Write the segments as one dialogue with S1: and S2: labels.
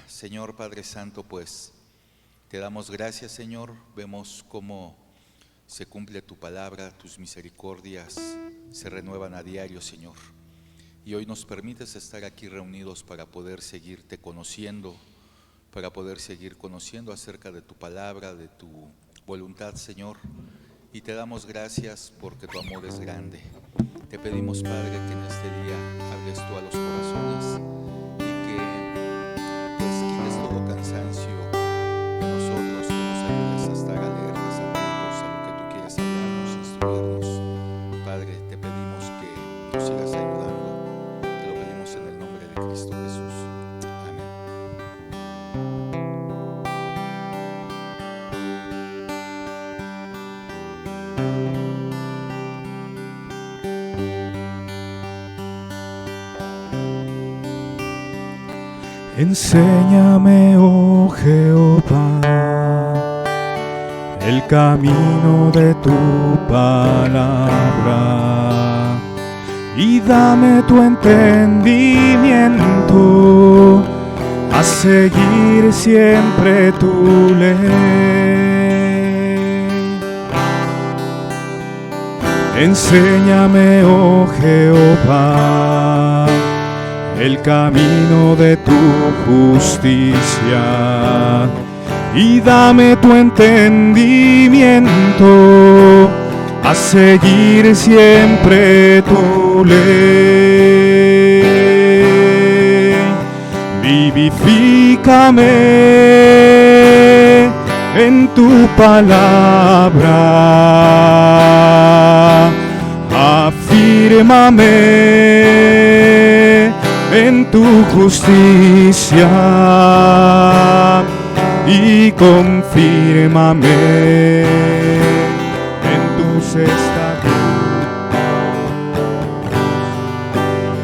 S1: Señor Padre Santo, pues te damos gracias, Señor. Vemos cómo se cumple tu palabra, tus misericordias se renuevan a diario, Señor. Y hoy nos permites estar aquí reunidos para poder seguirte conociendo, para poder seguir conociendo acerca de tu palabra, de tu voluntad, Señor. Y te damos gracias porque tu amor es grande. Te pedimos, Padre, que en este día hables tú a los corazones y que pues quites todo cansancio de nosotros, que nos ayudes a estar alertas, atentos a lo que tú quieres hablarnos, instruirnos. Padre, te pedimos que nos sigas ayudando. Te lo pedimos en el nombre de Cristo Jesús.
S2: Enséñame, oh Jehová, el camino de tu palabra, y dame tu entendimiento a seguir siempre tu ley. Enséñame, oh Jehová, el camino de tu justicia, y dame tu entendimiento a seguir siempre tu ley. Vivifícame en tu palabra, afírmame en tu justicia y confírmame en tus estatutos.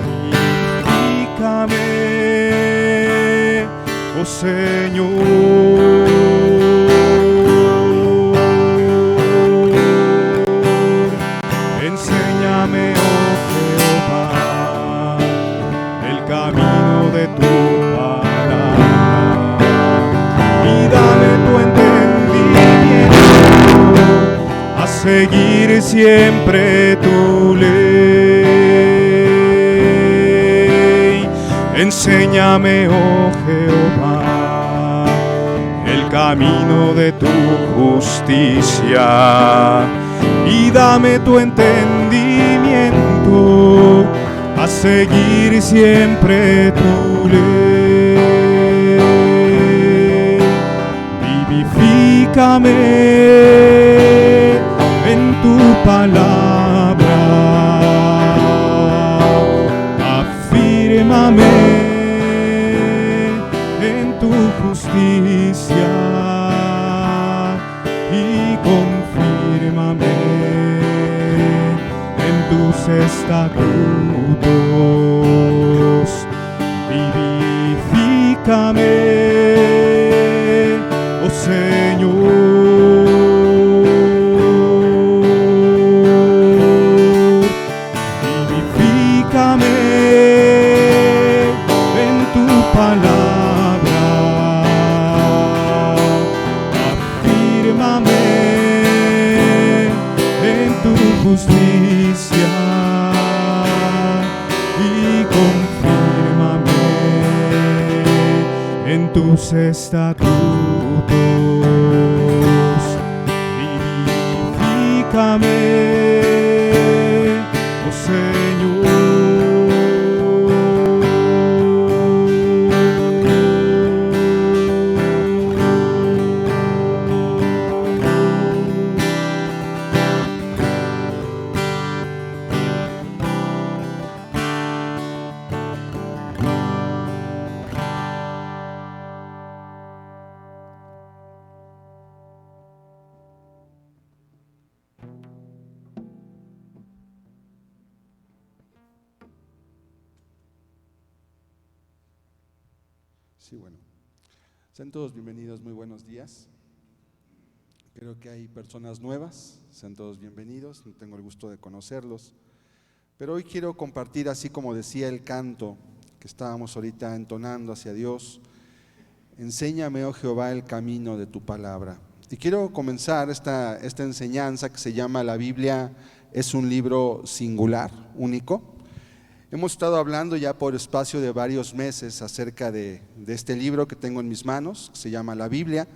S2: Vivifícame, oh Señor. Enséñame, oh Jehová, el camino de tu palabra, y dame tu entendimiento a seguir siempre tu ley. Enséñame, oh Jehová, el camino de tu justicia, y dame tu entendimiento a seguir siempre tu ley. Vivifícame en tu palabra, afírmame en tu justicia y confírmame en tus estatutos. Vivifícame, oh Señor. Vivifícame en tu palabra, afírmame en tu justicia y confírmame en tus estatutos. Vivifícame, oh Señor.
S3: Sí, bueno. Sean todos bienvenidos, muy buenos días. Creo que hay personas nuevas, sean todos bienvenidos, no tengo el gusto de conocerlos. Pero hoy quiero compartir, así como decía el canto que estábamos ahorita entonando hacia Dios, Enséñame, oh Jehová, el camino de tu palabra. Y quiero comenzar esta enseñanza que se llama La Biblia es un libro singular, único. Hemos estado hablando ya por espacio de varios meses acerca de este libro que tengo en mis manos, que se llama La Biblia.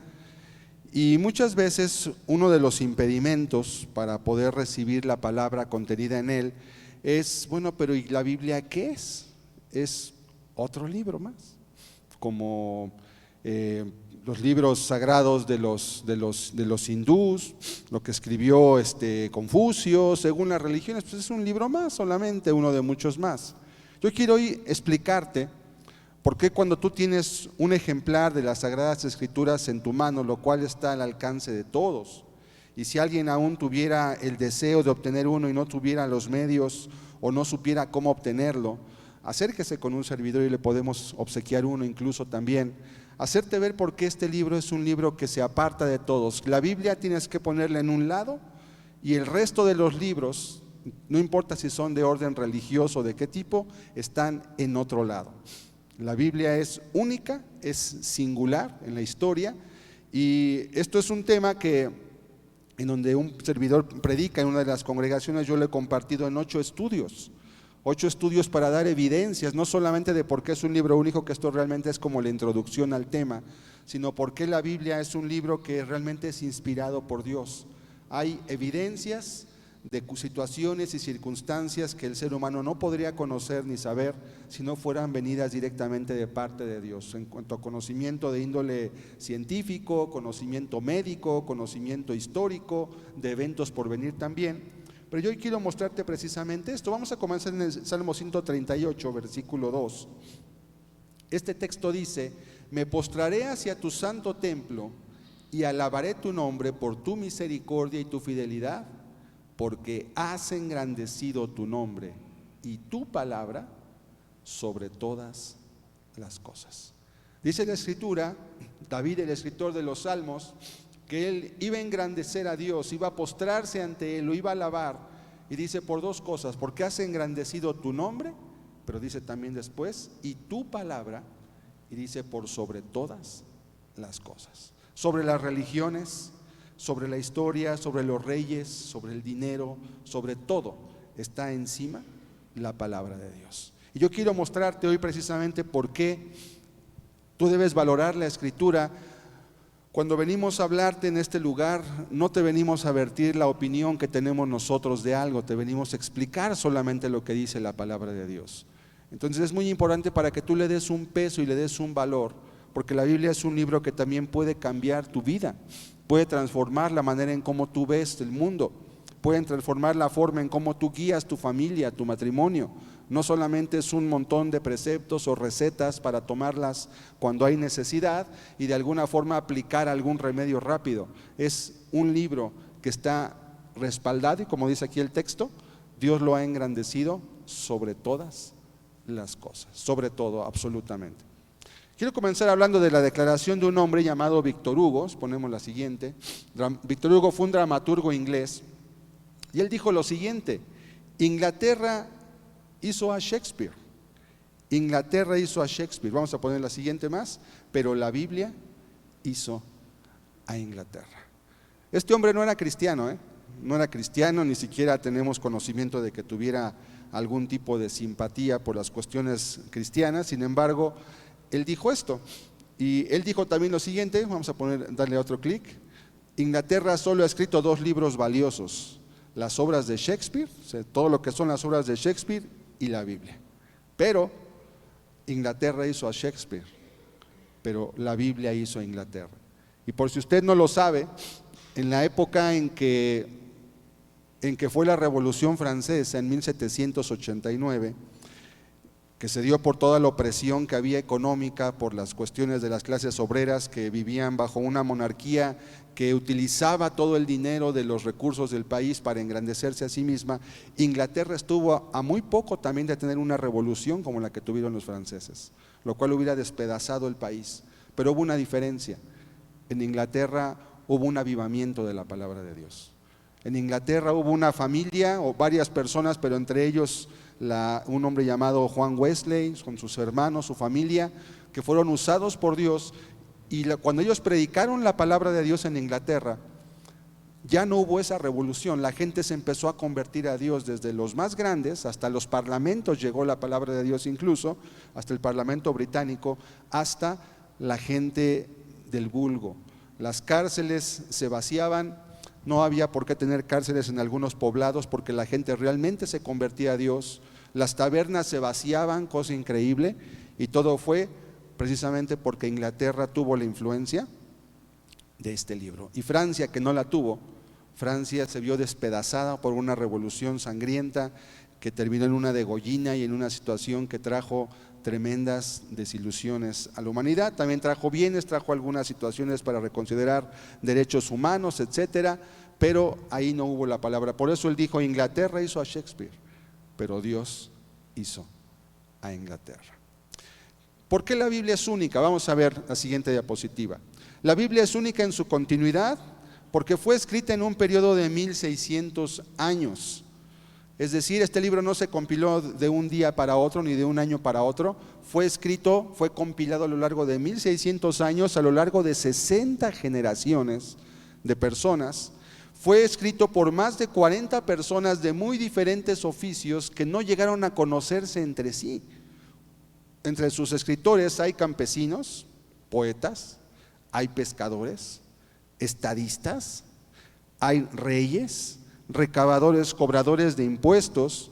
S3: Y muchas veces uno de los impedimentos para poder recibir la palabra contenida en él es, bueno, pero ¿y la Biblia qué es? Es otro libro más, como los libros sagrados de los hindús, lo que escribió Confucio, según las religiones, pues es un libro más, solamente uno de muchos más. Yo quiero hoy explicarte por qué cuando tú tienes un ejemplar de las Sagradas Escrituras en tu mano, lo cual está al alcance de todos, y si alguien aún tuviera el deseo de obtener uno y no tuviera los medios o no supiera cómo obtenerlo, acérquese con un servidor y le podemos obsequiar uno incluso también. Hacerte ver por qué este libro es un libro que se aparta de todos. La Biblia tienes que ponerla en un lado y el resto de los libros, no importa si son de orden religioso o de qué tipo, están en otro lado. La Biblia es única, es singular en la historia, y esto es un tema que en donde un servidor predica en una de las congregaciones, yo lo he compartido en 8 estudios para dar evidencias, no solamente de por qué es un libro único, que esto realmente es como la introducción al tema, sino por qué la Biblia es un libro que realmente es inspirado por Dios. Hay evidencias de situaciones y circunstancias que el ser humano no podría conocer ni saber si no fueran venidas directamente de parte de Dios, en cuanto a conocimiento de índole científico, conocimiento médico, conocimiento histórico, de eventos por venir también. Pero yo hoy quiero mostrarte precisamente esto. Vamos a comenzar en el Salmo 138, versículo 2. Este texto dice: me postraré hacia tu santo templo y alabaré tu nombre por tu misericordia y tu fidelidad, porque has engrandecido tu nombre y tu palabra sobre todas las cosas. Dice la Escritura, David, el escritor de los Salmos, que él iba a engrandecer a Dios, iba a postrarse ante él, lo iba a alabar, y dice por 2 cosas: porque has engrandecido tu nombre, pero dice también después, y tu palabra, y dice por sobre todas las cosas. Sobre las religiones, sobre la historia, sobre los reyes, sobre el dinero, sobre todo está encima la palabra de Dios. Y yo quiero mostrarte hoy precisamente por qué tú debes valorar la Escritura. Cuando venimos a hablarte en este lugar, no te venimos a vertir la opinión que tenemos nosotros de algo, te venimos a explicar solamente lo que dice la palabra de Dios. Entonces es muy importante para que tú le des un peso y le des un valor, porque la Biblia es un libro que también puede cambiar tu vida, puede transformar la manera en cómo tú ves el mundo, puede transformar la forma en cómo tú guías tu familia, tu matrimonio. No solamente es un montón de preceptos o recetas para tomarlas cuando hay necesidad y de alguna forma aplicar algún remedio rápido. Es un libro que está respaldado y, como dice aquí el texto, Dios lo ha engrandecido sobre todas las cosas, sobre todo, absolutamente. Quiero comenzar hablando de la declaración de un hombre llamado Víctor Hugo. Ponemos la siguiente. Víctor Hugo fue un dramaturgo inglés y él dijo lo siguiente: Inglaterra hizo a Shakespeare. Inglaterra hizo a Shakespeare. Vamos a poner la siguiente más. Pero la Biblia hizo a Inglaterra. Este hombre no era cristiano, no era cristiano, ni siquiera tenemos conocimiento de que tuviera algún tipo de simpatía por las cuestiones cristianas. Sin embargo, él dijo esto. Y él dijo también lo siguiente. Vamos a darle otro clic. Inglaterra solo ha escrito 2 libros valiosos: las obras de Shakespeare, o sea, todo lo que son las obras de Shakespeare, y la Biblia. Pero Inglaterra hizo a Shakespeare, pero la Biblia hizo a Inglaterra. Y por si usted no lo sabe, en la época en que fue la Revolución Francesa en 1789, que se dio por toda la opresión que había económica, por las cuestiones de las clases obreras que vivían bajo una monarquía que utilizaba todo el dinero de los recursos del país para engrandecerse a sí misma. Inglaterra estuvo a muy poco también de tener una revolución como la que tuvieron los franceses, lo cual hubiera despedazado el país. Pero hubo una diferencia: en Inglaterra hubo un avivamiento de la palabra de Dios. En Inglaterra hubo una familia o varias personas, pero entre ellos un hombre llamado Juan Wesley, con sus hermanos, su familia, que fueron usados por Dios cuando ellos predicaron la palabra de Dios en Inglaterra, ya no hubo esa revolución. La gente se empezó a convertir a Dios, desde los más grandes hasta los parlamentos llegó la palabra de Dios, incluso hasta el parlamento británico, hasta la gente del vulgo. Las cárceles se vaciaban, no había por qué tener cárceles en algunos poblados porque la gente realmente se convertía a Dios. Las tabernas se vaciaban, cosa increíble, y todo fue precisamente porque Inglaterra tuvo la influencia de este libro. Y Francia, que no la tuvo, Francia se vio despedazada por una revolución sangrienta que terminó en una degollina y en una situación que trajo tremendas desilusiones a la humanidad. También trajo bienes, trajo algunas situaciones para reconsiderar derechos humanos, etcétera, pero ahí no hubo la palabra. Por eso él dijo: Inglaterra hizo a Shakespeare, pero Dios hizo a Inglaterra. ¿Por qué la Biblia es única? Vamos a ver la siguiente diapositiva. La Biblia es única en su continuidad porque fue escrita en un periodo de 1600 años. Es decir, este libro no se compiló de un día para otro ni de un año para otro. Fue escrito, fue compilado a lo largo de 1600 años, a lo largo de 60 generaciones de personas. Fue escrito por más de 40 personas de muy diferentes oficios que no llegaron a conocerse entre sí. Entre sus escritores hay campesinos, poetas, hay pescadores, estadistas, hay reyes, recabadores, cobradores de impuestos,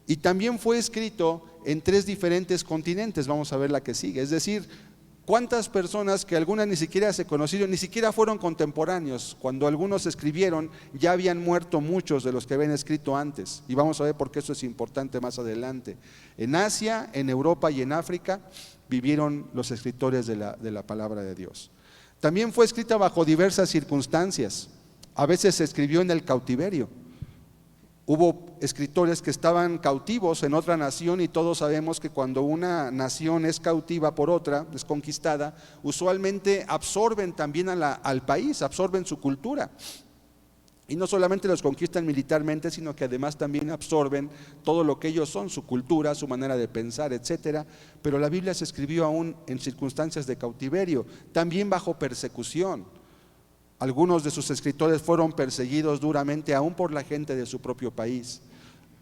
S3: y también fue escrito en 3 diferentes continentes. Vamos a ver la que sigue. Es decir, cuántas personas que algunas ni siquiera se conocieron, ni siquiera fueron contemporáneos. Cuando algunos escribieron, ya habían muerto muchos de los que habían escrito antes, y vamos a ver por qué eso es importante más adelante. En Asia, en Europa y en África vivieron los escritores de la palabra de Dios. También fue escrita bajo diversas circunstancias. A veces se escribió en el cautiverio. Hubo escritores que estaban cautivos en otra nación, y todos sabemos que cuando una nación es cautiva por otra, es conquistada, usualmente absorben también al país, absorben su cultura. Y no solamente los conquistan militarmente, sino que además también absorben todo lo que ellos son, su cultura, su manera de pensar, etcétera. Pero la Biblia se escribió aún en circunstancias de cautiverio, también bajo persecución. Algunos de sus escritores fueron perseguidos duramente aún por la gente de su propio país.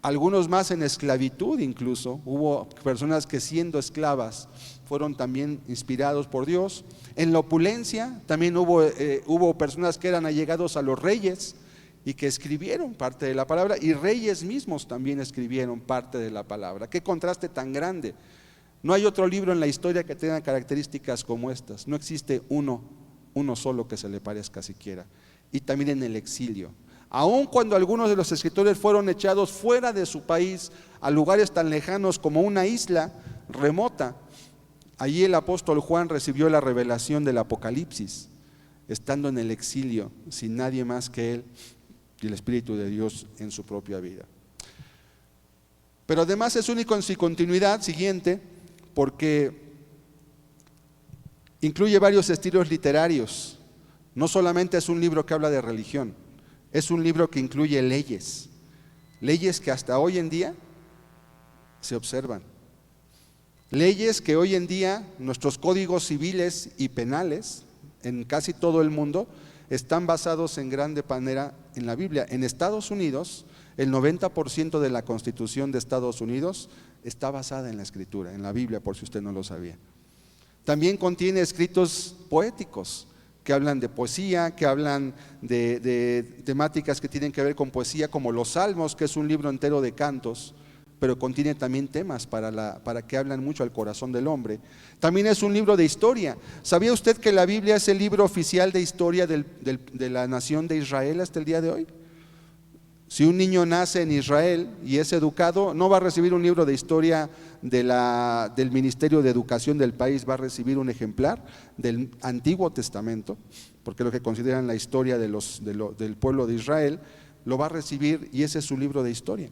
S3: Algunos más en esclavitud incluso. Hubo personas que, siendo esclavas, fueron también inspirados por Dios. En la opulencia también hubo personas que eran allegados a los reyes y que escribieron parte de la palabra, y reyes mismos también escribieron parte de la palabra. Qué contraste tan grande. No hay otro libro en la historia que tenga características como estas. No existe uno solo que se le parezca siquiera. Y también en el exilio. Aun cuando algunos de los escritores fueron echados fuera de su país, a lugares tan lejanos como una isla remota, allí el apóstol Juan recibió la revelación del Apocalipsis, estando en el exilio, sin nadie más que él y el Espíritu de Dios en su propia vida. Pero además es único en su continuidad siguiente, porque incluye varios estilos literarios. No solamente es un libro que habla de religión, es un libro que incluye leyes que hasta hoy en día se observan. Leyes que hoy en día nuestros códigos civiles y penales en casi todo el mundo están basados en grande manera en la Biblia. En Estados Unidos, el 90% de la Constitución de Estados Unidos está basada en la Escritura, en la Biblia, por si usted no lo sabía. También contiene escritos poéticos que hablan de poesía, que hablan de temáticas que tienen que ver con poesía, como los Salmos, que es un libro entero de cantos, pero contiene también temas para que hablan mucho al corazón del hombre. También es un libro de historia. ¿Sabía usted que la Biblia es el libro oficial de historia de la nación de Israel hasta el día de hoy? Si un niño nace en Israel y es educado, no va a recibir un libro de historia del Ministerio de Educación del país, va a recibir un ejemplar del Antiguo Testamento, porque lo que consideran la historia del pueblo de Israel, lo va a recibir, y ese es su libro de historia.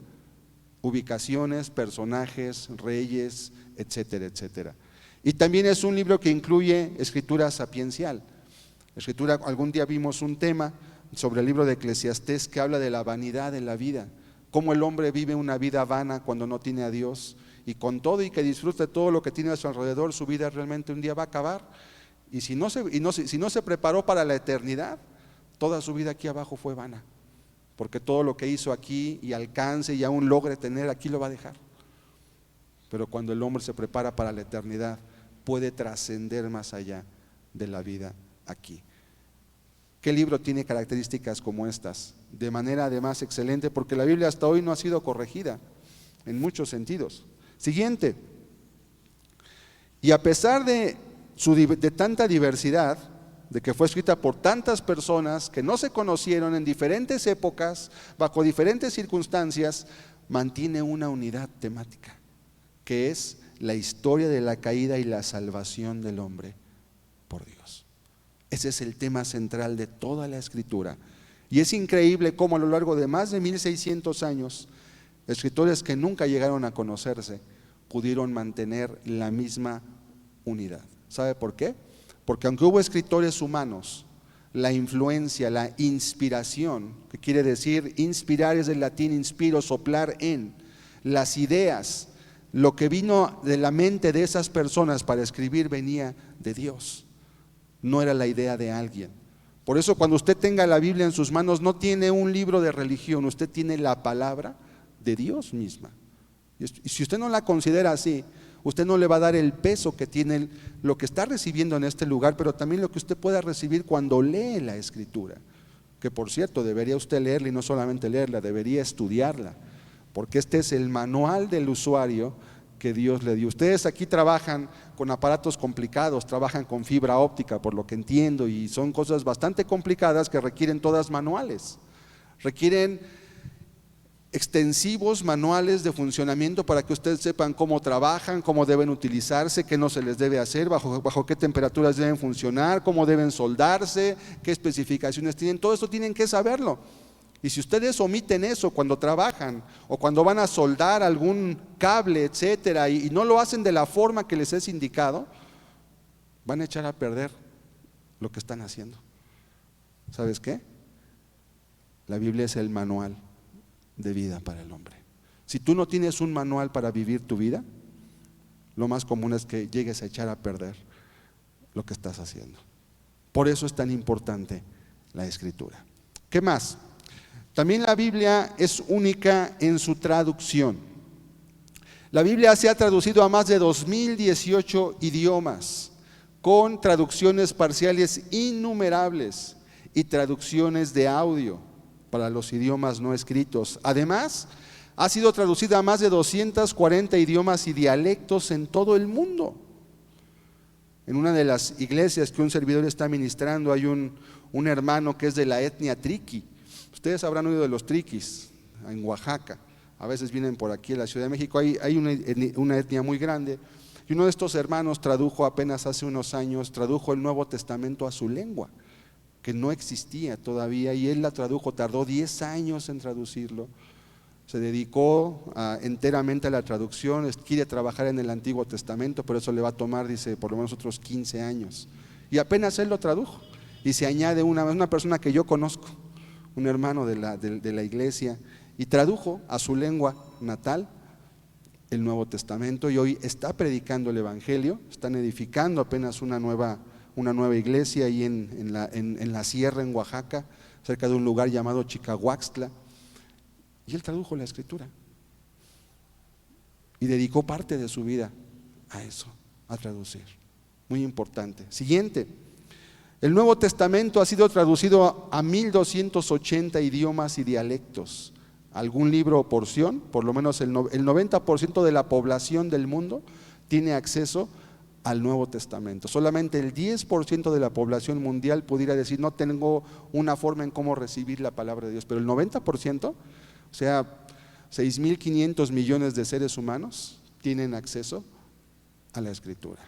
S3: Ubicaciones, personajes, reyes, etcétera, etcétera. Y también es un libro que incluye escritura sapiencial. Algún día vimos un tema sobre el libro de Eclesiastés que habla de la vanidad de la vida, cómo el hombre vive una vida vana cuando no tiene a Dios, y con todo y que disfrute todo lo que tiene a su alrededor, su vida realmente un día va a acabar, Y si no se preparó para la eternidad, toda su vida aquí abajo fue vana, porque todo lo que hizo aquí y alcance y aún logre tener, aquí lo va a dejar. Pero cuando el hombre se prepara para la eternidad, puede trascender más allá de la vida aquí. ¿Qué libro tiene características como estas? De manera además excelente, porque la Biblia hasta hoy no ha sido corregida en muchos sentidos. Siguiente. Y a pesar de tanta diversidad, de que fue escrita por tantas personas que no se conocieron en diferentes épocas, bajo diferentes circunstancias, mantiene una unidad temática, que es la historia de la caída y la salvación del hombre por Dios. Ese es el tema central de toda la Escritura. Y es increíble cómo a lo largo de más de 1600 años, escritores que nunca llegaron a conocerse pudieron mantener la misma unidad. ¿Sabe por qué? Porque aunque hubo escritores humanos, la influencia, la inspiración, que quiere decir, inspirar es del latín inspiro, soplar en, las ideas, lo que vino de la mente de esas personas para escribir venía de Dios, no era la idea de alguien. Por eso cuando usted tenga la Biblia en sus manos, no tiene un libro de religión, usted tiene la palabra de Dios misma. Y si usted no la considera así, usted no le va a dar el peso que tiene lo que está recibiendo en este lugar, pero también lo que usted pueda recibir cuando lee la Escritura, que por cierto debería usted leerla y no solamente leerla, debería estudiarla, porque este es el manual del usuario que Dios le dio. Ustedes aquí trabajan con aparatos complicados, trabajan con fibra óptica, por lo que entiendo, y son cosas bastante complicadas que requieren todas manuales, requieren extensivos manuales de funcionamiento para que ustedes sepan cómo trabajan, cómo deben utilizarse, qué no se les debe hacer, bajo qué temperaturas deben funcionar, cómo deben soldarse, qué especificaciones tienen. Todo eso tienen que saberlo. Y si ustedes omiten eso cuando trabajan o cuando van a soldar algún cable, etcétera, y no lo hacen de la forma que les es indicado, van a echar a perder lo que están haciendo. ¿Sabes qué? La Biblia es el manual de vida para el hombre. Si tú no tienes un manual para vivir tu vida, lo más común es que llegues a echar a perder lo que estás haciendo. Por eso es tan importante la Escritura. ¿Qué más? También la Biblia es única en su traducción. La Biblia se ha traducido a más de 2018 idiomas, con traducciones parciales innumerables y traducciones de audio para los idiomas no escritos. Además, ha sido traducida a más de 240 idiomas y dialectos en todo el mundo. En una de las iglesias que un servidor está ministrando hay un hermano que es de la etnia triqui. Ustedes habrán oído de los triquis en Oaxaca, a veces vienen por aquí a la Ciudad de México, hay una etnia muy grande, y uno de estos hermanos tradujo apenas hace unos años, tradujo el Nuevo Testamento a su lengua, que no existía todavía, y él la tradujo, tardó 10 años en traducirlo, se dedicó enteramente a la traducción, quiere trabajar en el Antiguo Testamento, pero eso le va a tomar, dice, por lo menos otros 15 años, y apenas él lo tradujo, y se añade una persona que yo conozco, un hermano de la iglesia, y tradujo a su lengua natal el Nuevo Testamento, y hoy está predicando el Evangelio, están edificando apenas una nueva iglesia ahí en la sierra en Oaxaca, cerca de un lugar llamado Chicahuaxtla, y él tradujo la Escritura y dedicó parte de su vida a eso, a traducir. Muy importante. Siguiente. El Nuevo Testamento ha sido traducido a 1280 idiomas y dialectos. Algún libro o porción, por lo menos el 90% de la población del mundo tiene acceso al Nuevo Testamento. Solamente el 10% de la población mundial pudiera decir, no tengo una forma en cómo recibir la palabra de Dios, pero el 90%, o sea, 6.500 millones de seres humanos tienen acceso a la Escritura.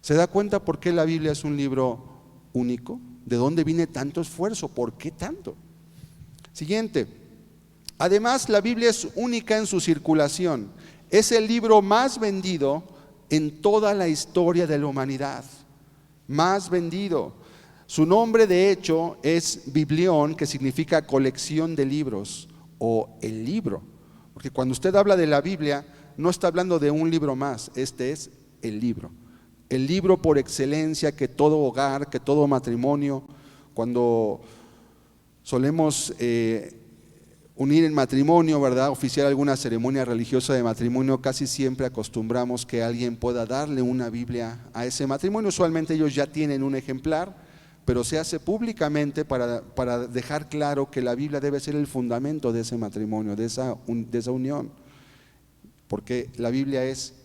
S3: ¿Se da cuenta por qué la Biblia es un libro único? ¿De dónde viene tanto esfuerzo? ¿Por qué tanto? Siguiente. Además, la Biblia es única en su circulación. Es el libro más vendido en toda la historia de la humanidad. Más vendido. Su nombre, de hecho, es Biblión, que significa colección de libros o el libro. Porque cuando usted habla de la Biblia, no está hablando de un libro más, este es el libro. el libro por excelencia que todo hogar, que todo matrimonio, cuando solemos unir en matrimonio, ¿verdad?, oficiar alguna ceremonia religiosa de matrimonio, casi siempre acostumbramos que alguien pueda darle una Biblia a ese matrimonio. Usualmente ellos ya tienen un ejemplar, pero se hace públicamente para dejar claro que la Biblia debe ser el fundamento de ese matrimonio, de esa unión, porque la Biblia es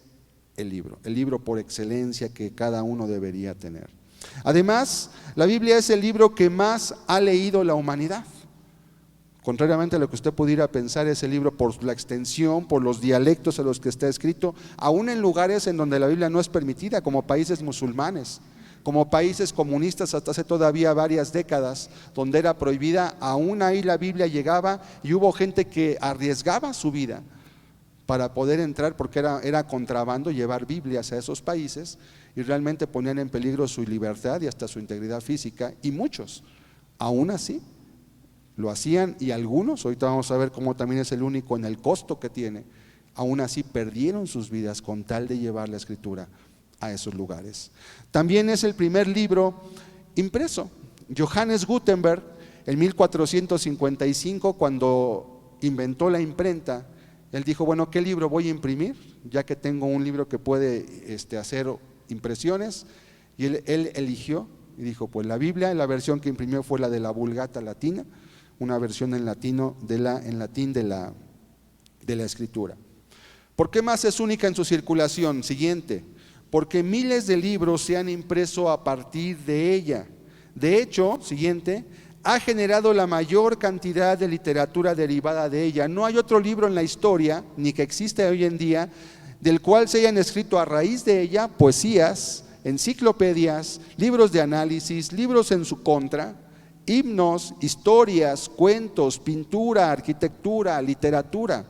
S3: el libro por excelencia que cada uno debería tener. Además, la Biblia es el libro que más ha leído la humanidad. Contrariamente a lo que usted pudiera pensar, ese libro, por la extensión, por los dialectos en los que está escrito, aún en lugares en donde la Biblia no es permitida, como países musulmanes, como países comunistas hasta hace todavía varias décadas, donde era prohibida, aún ahí la Biblia llegaba y hubo gente que arriesgaba su vida para poder entrar, porque era contrabando llevar Biblias a esos países, y realmente ponían en peligro su libertad y hasta su integridad física, y muchos, aún así, lo hacían, y algunos, ahorita vamos a ver cómo también es el único en el costo que tiene, aún así perdieron sus vidas con tal de llevar la escritura a esos lugares. También es el primer libro impreso. Johannes Gutenberg, en 1455, cuando inventó la imprenta, él dijo, bueno, ¿qué libro voy a imprimir? Ya que tengo un libro que puede hacer impresiones, y él eligió y dijo, pues la Biblia, la versión que imprimió fue la de la Vulgata Latina, una versión en latín de la escritura. ¿Por qué más es única en su circulación? Siguiente, porque miles de libros se han impreso a partir de ella. De hecho, siguiente, ha generado la mayor cantidad de literatura derivada de ella. No hay otro libro en la historia, ni que existe hoy en día, del cual se hayan escrito a raíz de ella poesías, enciclopedias, libros de análisis, libros en su contra, himnos, historias, cuentos, pintura, arquitectura, literatura.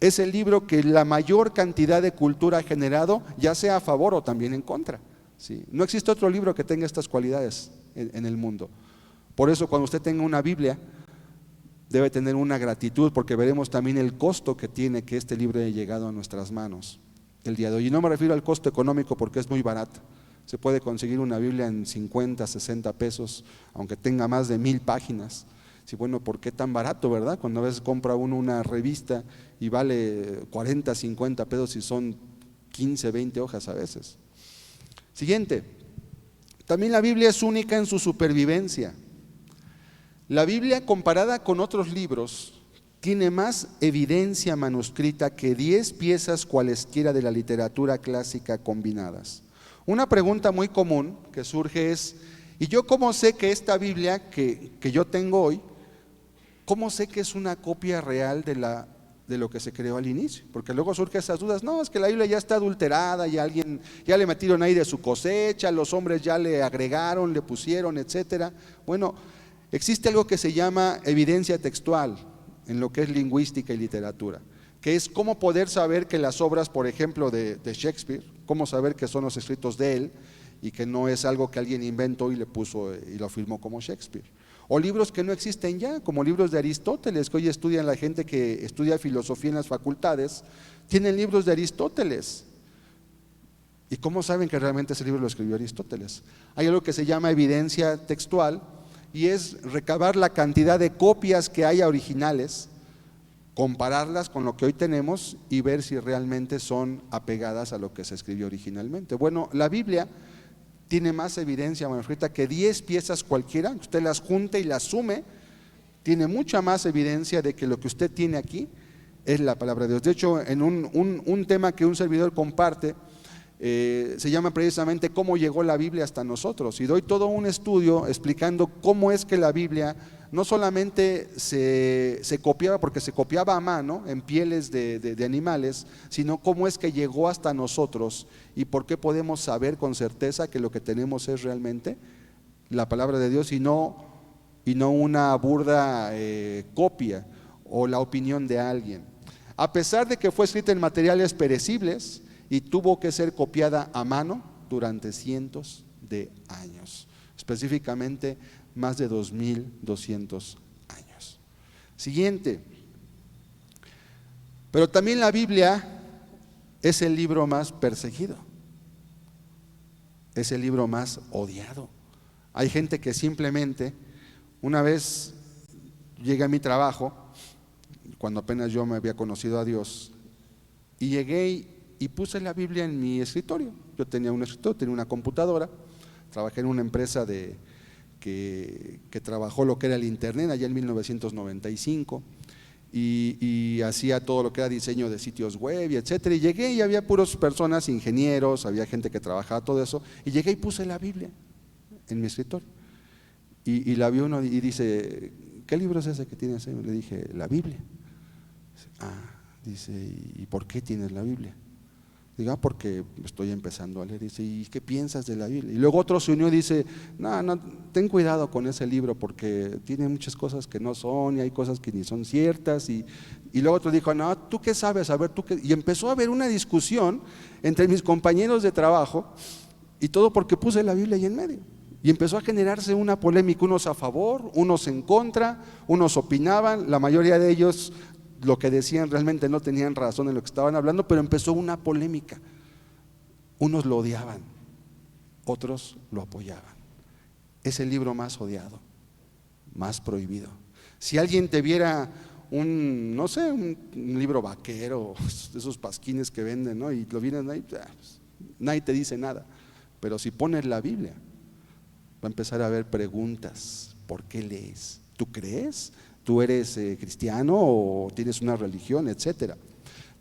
S3: Es el libro que la mayor cantidad de cultura ha generado, ya sea a favor o también en contra. ¿Sí? No existe otro libro que tenga estas cualidades en el mundo. Por eso, cuando usted tenga una Biblia, debe tener una gratitud, porque veremos también el costo que tiene que este libro haya llegado a nuestras manos el día de hoy. Y no me refiero al costo económico, porque es muy barato. Se puede conseguir una Biblia en 50, 60 pesos, aunque tenga más de 1000 páginas. Sí, bueno, ¿por qué tan barato, verdad? Cuando a veces compra uno una revista y vale 40, 50 pesos y son 15, 20 hojas a veces. Siguiente, también la Biblia es única en su supervivencia. La Biblia, comparada con otros libros, tiene más evidencia manuscrita que 10 piezas cualesquiera de la literatura clásica combinadas. Una pregunta muy común que surge es, ¿y yo cómo sé que esta Biblia que yo tengo hoy, cómo sé que es una copia real de lo que se creó al inicio? Porque luego surgen esas dudas, no, es que la Biblia ya está adulterada, ya le metieron ahí de su cosecha, los hombres ya le agregaron, le pusieron, etcétera. Bueno, existe algo que se llama evidencia textual en lo que es lingüística y literatura, que es cómo poder saber que las obras, por ejemplo, de Shakespeare, cómo saber que son los escritos de él y que no es algo que alguien inventó y le puso y lo firmó como Shakespeare. O libros que no existen ya, como libros de Aristóteles, que hoy estudian la gente que estudia filosofía en las facultades, tienen libros de Aristóteles. ¿Y cómo saben que realmente ese libro lo escribió Aristóteles? Hay algo que se llama evidencia textual, y es recabar la cantidad de copias que haya originales, compararlas con lo que hoy tenemos y ver si realmente son apegadas a lo que se escribió originalmente. Bueno, la Biblia tiene más evidencia manuscrita que 10 piezas cualquiera, usted las junte y las sume, tiene mucha más evidencia de que lo que usted tiene aquí es la palabra de Dios. De hecho, en un tema que un servidor comparte, se llama precisamente cómo llegó la Biblia hasta nosotros, y doy todo un estudio explicando cómo es que la Biblia no solamente se copiaba, porque se copiaba a mano en pieles de animales, sino cómo es que llegó hasta nosotros y por qué podemos saber con certeza que lo que tenemos es realmente la palabra de Dios y no una burda copia o la opinión de alguien. A pesar de que fue escrita en materiales perecibles y tuvo que ser copiada a mano durante cientos de años, específicamente más de 2200 años. Siguiente, pero también la Biblia es el libro más perseguido. es el libro más odiado. Hay gente que simplemente, una vez llegué a mi trabajo, cuando apenas yo me había conocido a Dios, y llegué y puse la Biblia en mi escritorio. Yo tenía un escritorio, tenía una computadora, trabajé en una empresa que trabajó lo que era el internet allá en 1995 y hacía todo lo que era diseño de sitios web y etcétera. Y llegué y había puras personas, ingenieros, había gente que trabajaba todo eso, y llegué y puse la Biblia en mi escritorio. Y la vio uno y dice: ¿qué libro es ese que tienes ahí? Le dije: la Biblia. Dice: ¿y por qué tienes la Biblia? Digo: porque estoy empezando a leer. Dice: ¿y qué piensas de la Biblia? Y luego otro se unió y dice: no, ten cuidado con ese libro porque tiene muchas cosas que no son y hay cosas que ni son ciertas. Y luego otro dijo: no, ¿tú qué sabes? A ver, ¿tú qué? Y empezó a haber una discusión entre mis compañeros de trabajo, y todo porque puse la Biblia ahí en medio. Y empezó a generarse una polémica, unos a favor, unos en contra, unos opinaban, la mayoría de ellos lo que decían realmente no tenían razón en lo que estaban hablando, pero empezó una polémica. Unos lo odiaban, otros lo apoyaban. Es el libro más odiado, más prohibido. Si alguien te viera un libro vaquero, esos pasquines que venden, ¿no? Y lo vienen ahí, pues, nadie te dice nada. Pero si pones la Biblia, va a empezar a haber preguntas. ¿Por qué lees? ¿Tú crees? ¿Tú eres cristiano o tienes una religión, etcétera?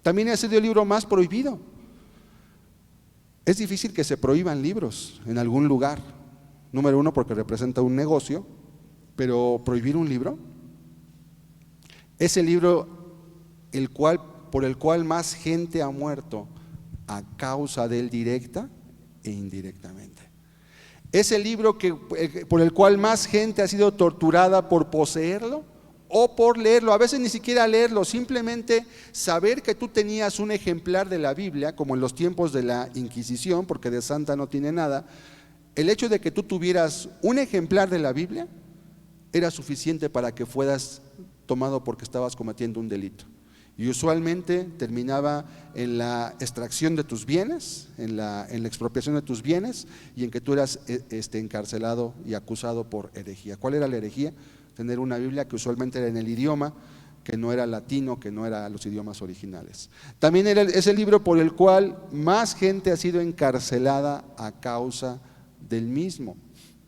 S3: También ha sido el libro más prohibido. Es difícil que se prohíban libros en algún lugar. Número uno, porque representa un negocio, pero prohibir un libro es el libro por el cual más gente ha muerto a causa de él, directa e indirectamente. Es el libro por el cual más gente ha sido torturada por poseerlo o por leerlo. A veces ni siquiera leerlo, simplemente saber que tú tenías un ejemplar de la Biblia, como en los tiempos de la Inquisición, porque de santa no tiene nada. El hecho de que tú tuvieras un ejemplar de la Biblia era suficiente para que fueras tomado porque estabas cometiendo un delito. Y usualmente terminaba en la extracción de tus bienes, en la expropiación de tus bienes, y en que tú eras encarcelado y acusado por herejía. ¿Cuál era la herejía? Tener una Biblia que usualmente era en el idioma que no era latino, que no era los idiomas originales. También es el libro por el cual más gente ha sido encarcelada a causa del mismo.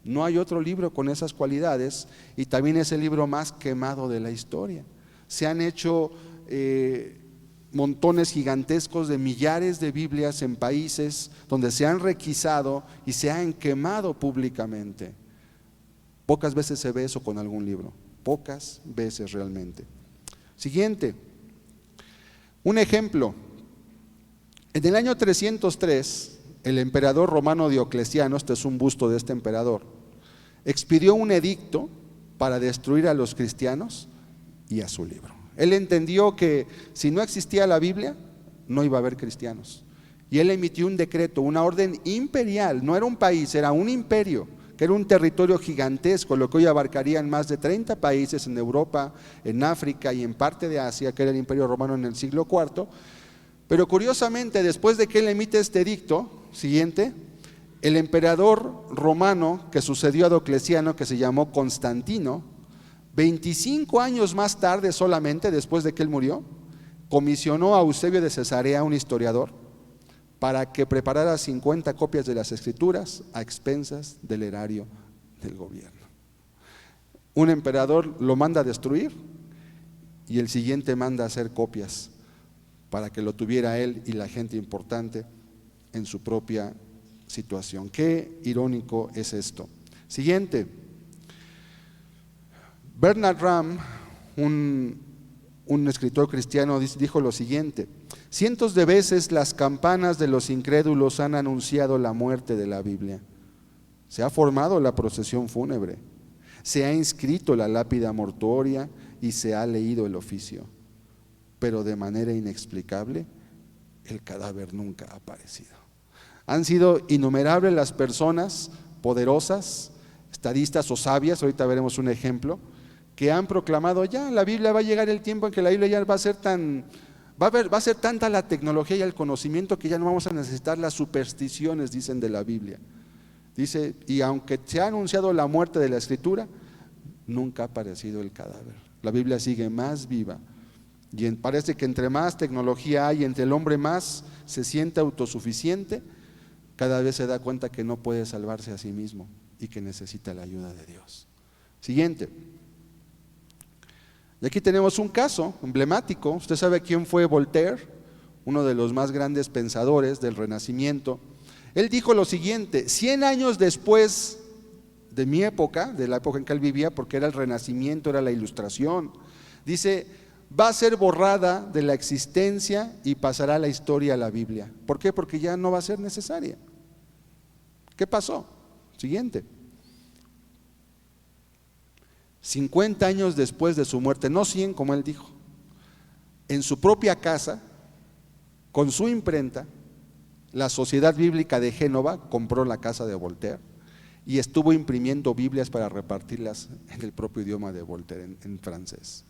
S3: No hay otro libro con esas cualidades, y también es el libro más quemado de la historia. Se han hecho montones gigantescos de millares de Biblias en países donde se han requisado y se han quemado públicamente. Pocas veces se ve eso con algún libro, pocas veces realmente. Siguiente, un ejemplo. En el año 303, el emperador romano Diocleciano, este es un busto de este emperador, expidió un edicto para destruir a los cristianos y a su libro. Él entendió que si no existía la Biblia, no iba a haber cristianos. Y él emitió un decreto, una orden imperial, no era un país, era un imperio, que era un territorio gigantesco, lo que hoy abarcarían más de 30 países en Europa, en África y en parte de Asia, que era el Imperio Romano en el siglo IV. Pero curiosamente, después de que él emite este edicto, siguiente, el emperador romano que sucedió a Diocleciano, que se llamó Constantino, 25 años más tarde solamente, después de que él murió, comisionó a Eusebio de Cesarea, un historiador, para que preparara 50 copias de las Escrituras a expensas del erario del gobierno. Un emperador lo manda a destruir y el siguiente manda a hacer copias para que lo tuviera él y la gente importante en su propia situación. Qué irónico es esto. Siguiente. Bernard Ramm, un escritor cristiano, dijo lo siguiente: cientos de veces las campanas de los incrédulos han anunciado la muerte de la Biblia. Se ha formado la procesión fúnebre, se ha inscrito la lápida mortuoria y se ha leído el oficio, pero de manera inexplicable el cadáver nunca ha aparecido. Han sido innumerables las personas poderosas, estadistas o sabias, ahorita veremos un ejemplo, que han proclamado: ya la Biblia, va a llegar el tiempo en que la Biblia ya va a ser tanta la tecnología y el conocimiento que ya no vamos a necesitar las supersticiones, dicen, de la Biblia. Dice, y aunque se ha anunciado la muerte de la Escritura, nunca ha aparecido el cadáver. La Biblia sigue más viva. Y parece que entre más tecnología hay, entre el hombre más se siente autosuficiente, cada vez se da cuenta que no puede salvarse a sí mismo y que necesita la ayuda de Dios. Siguiente. Y aquí tenemos un caso emblemático. Usted sabe quién fue Voltaire, uno de los más grandes pensadores del Renacimiento. Él dijo lo siguiente: 100 años después de mi época, de la época en que él vivía, porque era el Renacimiento, era la Ilustración, dice, va a ser borrada de la existencia y pasará a la historia a la Biblia. ¿Por qué? Porque ya no va a ser necesaria. ¿Qué pasó? Siguiente. 50 años después de su muerte, no 100 como él dijo, en su propia casa, con su imprenta, la Sociedad Bíblica de Génova compró la casa de Voltaire y estuvo imprimiendo Biblias para repartirlas en el propio idioma de Voltaire, en francés.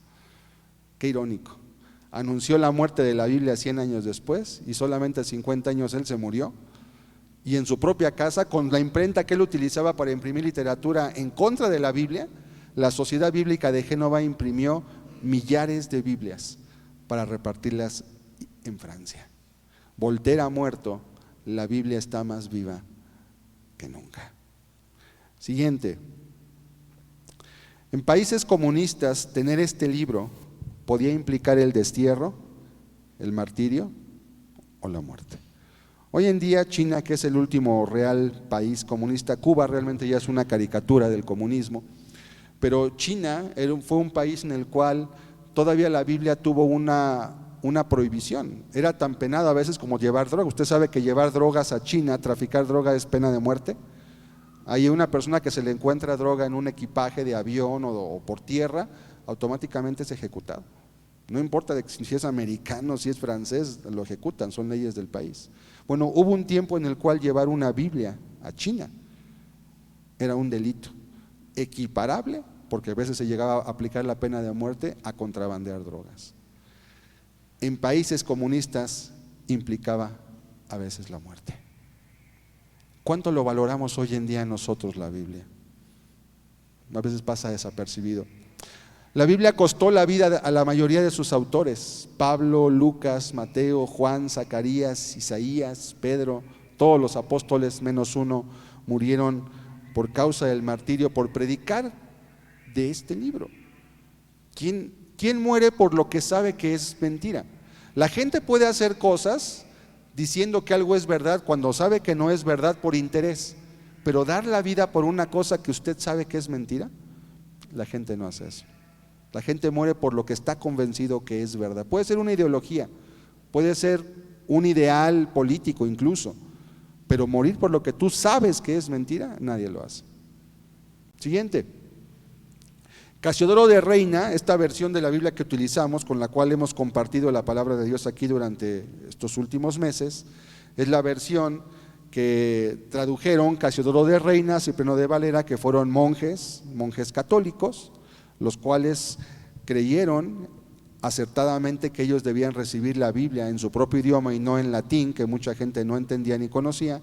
S3: Qué irónico. Anunció la muerte de la Biblia 100 años después y solamente a 50 años él se murió. Y en su propia casa, con la imprenta que él utilizaba para imprimir literatura en contra de la Biblia, la Sociedad Bíblica de Génova imprimió millares de Biblias para repartirlas en Francia. Voltaire ha muerto, la Biblia está más viva que nunca. Siguiente. En países comunistas, tener este libro podía implicar el destierro, el martirio o la muerte. Hoy en día China, que es el último real país comunista, Cuba realmente ya es una caricatura del comunismo, pero China fue un país en el cual todavía la Biblia tuvo una prohibición. Era tan penado a veces como llevar droga. Usted sabe que llevar drogas a China, traficar droga, es pena de muerte. Hay una persona que se le encuentra droga en un equipaje de avión o por tierra, automáticamente es ejecutado. No importa si es americano, si es francés, lo ejecutan, son leyes del país. Bueno, hubo un tiempo en el cual llevar una Biblia a China era un delito equiparable, porque a veces se llegaba a aplicar la pena de muerte, a contrabandear drogas. En países comunistas implicaba a veces la muerte. ¿Cuánto lo valoramos hoy en día nosotros la Biblia? A veces pasa desapercibido. La Biblia costó la vida a la mayoría de sus autores: Pablo, Lucas, Mateo, Juan, Zacarías, Isaías, Pedro. Todos los apóstoles menos uno murieron por causa del martirio, por predicar de este libro. ¿Quién muere por lo que sabe que es mentira? La gente puede hacer cosas diciendo que algo es verdad cuando sabe que no es verdad por interés, pero dar la vida por una cosa que usted sabe que es mentira, la gente no hace eso. La gente muere por lo que está convencido que es verdad. Puede ser una ideología, puede ser un ideal político incluso, pero morir por lo que tú sabes que es mentira, nadie lo hace. Siguiente. Casiodoro de Reina, esta versión de la Biblia que utilizamos, con la cual hemos compartido la palabra de Dios aquí durante estos últimos meses, es la versión que tradujeron Casiodoro de Reina, Cipriano de Valera, que fueron monjes católicos, los cuales creyeron acertadamente que ellos debían recibir la Biblia en su propio idioma y no en latín, que mucha gente no entendía ni conocía,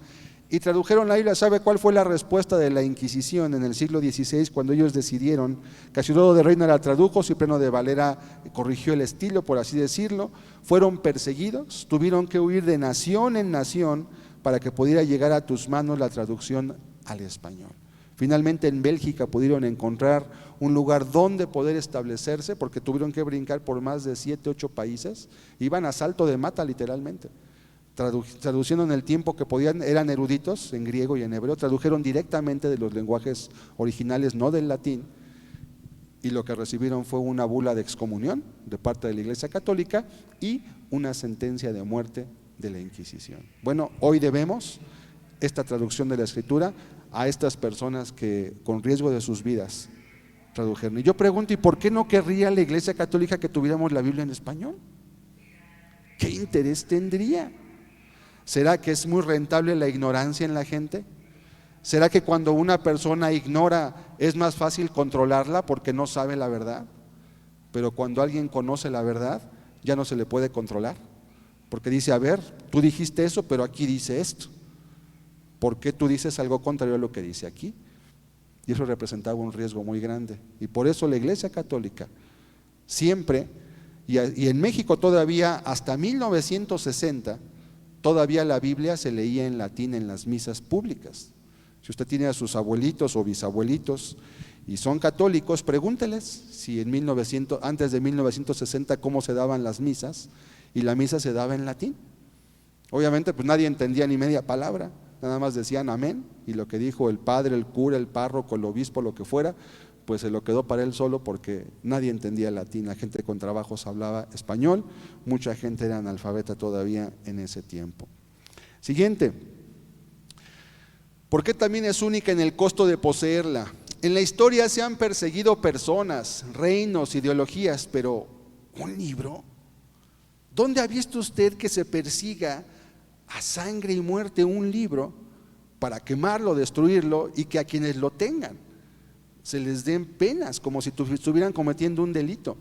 S3: y tradujeron la Biblia. ¿Sabe cuál fue la respuesta de la Inquisición en el siglo XVI cuando ellos decidieron? Casiodoro de Reina la tradujo, Cipriano de Valera corrigió el estilo, por así decirlo. Fueron perseguidos, tuvieron que huir de nación en nación para que pudiera llegar a tus manos la traducción al español. Finalmente en Bélgica pudieron encontrar un lugar donde poder establecerse, porque tuvieron que brincar por más de 7, 8 países, iban a salto de mata literalmente, traduciendo en el tiempo que podían. Eran eruditos en griego y en hebreo, tradujeron directamente de los lenguajes originales, no del latín, y lo que recibieron fue una bula de excomunión de parte de la Iglesia Católica y una sentencia de muerte de la Inquisición. Bueno, hoy debemos esta traducción de la Escritura a estas personas que con riesgo de sus vidas tradujeron. Y yo pregunto, ¿y por qué no querría la Iglesia Católica que tuviéramos la Biblia en español? ¿Qué interés tendría? ¿Será que es muy rentable la ignorancia en la gente? ¿Será que cuando una persona ignora es más fácil controlarla porque no sabe la verdad? Pero cuando alguien conoce la verdad, ya no se le puede controlar, porque dice, a ver, tú dijiste eso, pero aquí dice esto. ¿por qué tú dices algo contrario a lo que dice aquí? Y eso representaba un riesgo muy grande. Y por eso la Iglesia Católica siempre, y en México todavía hasta 1960, todavía la Biblia se leía en latín en las misas públicas. Si usted tiene a sus abuelitos o bisabuelitos y son católicos, pregúnteles si antes de 1960 cómo se daban las misas, y la misa se daba en latín. Obviamente pues nadie entendía ni media palabra, nada más decían amén, y lo que dijo el padre, el cura, el párroco, el obispo, lo que fuera, pues se lo quedó para él solo, porque nadie entendía latín. La gente con trabajos hablaba español, mucha gente era analfabeta todavía en ese tiempo. Siguiente, ¿por qué también es única en el costo de poseerla? En la historia se han perseguido personas, reinos, ideologías, pero ¿un libro? ¿Dónde ha visto usted que se persiga a sangre y muerte un libro para quemarlo, destruirlo, y que a quienes lo tengan se les den penas como si estuvieran cometiendo un delito?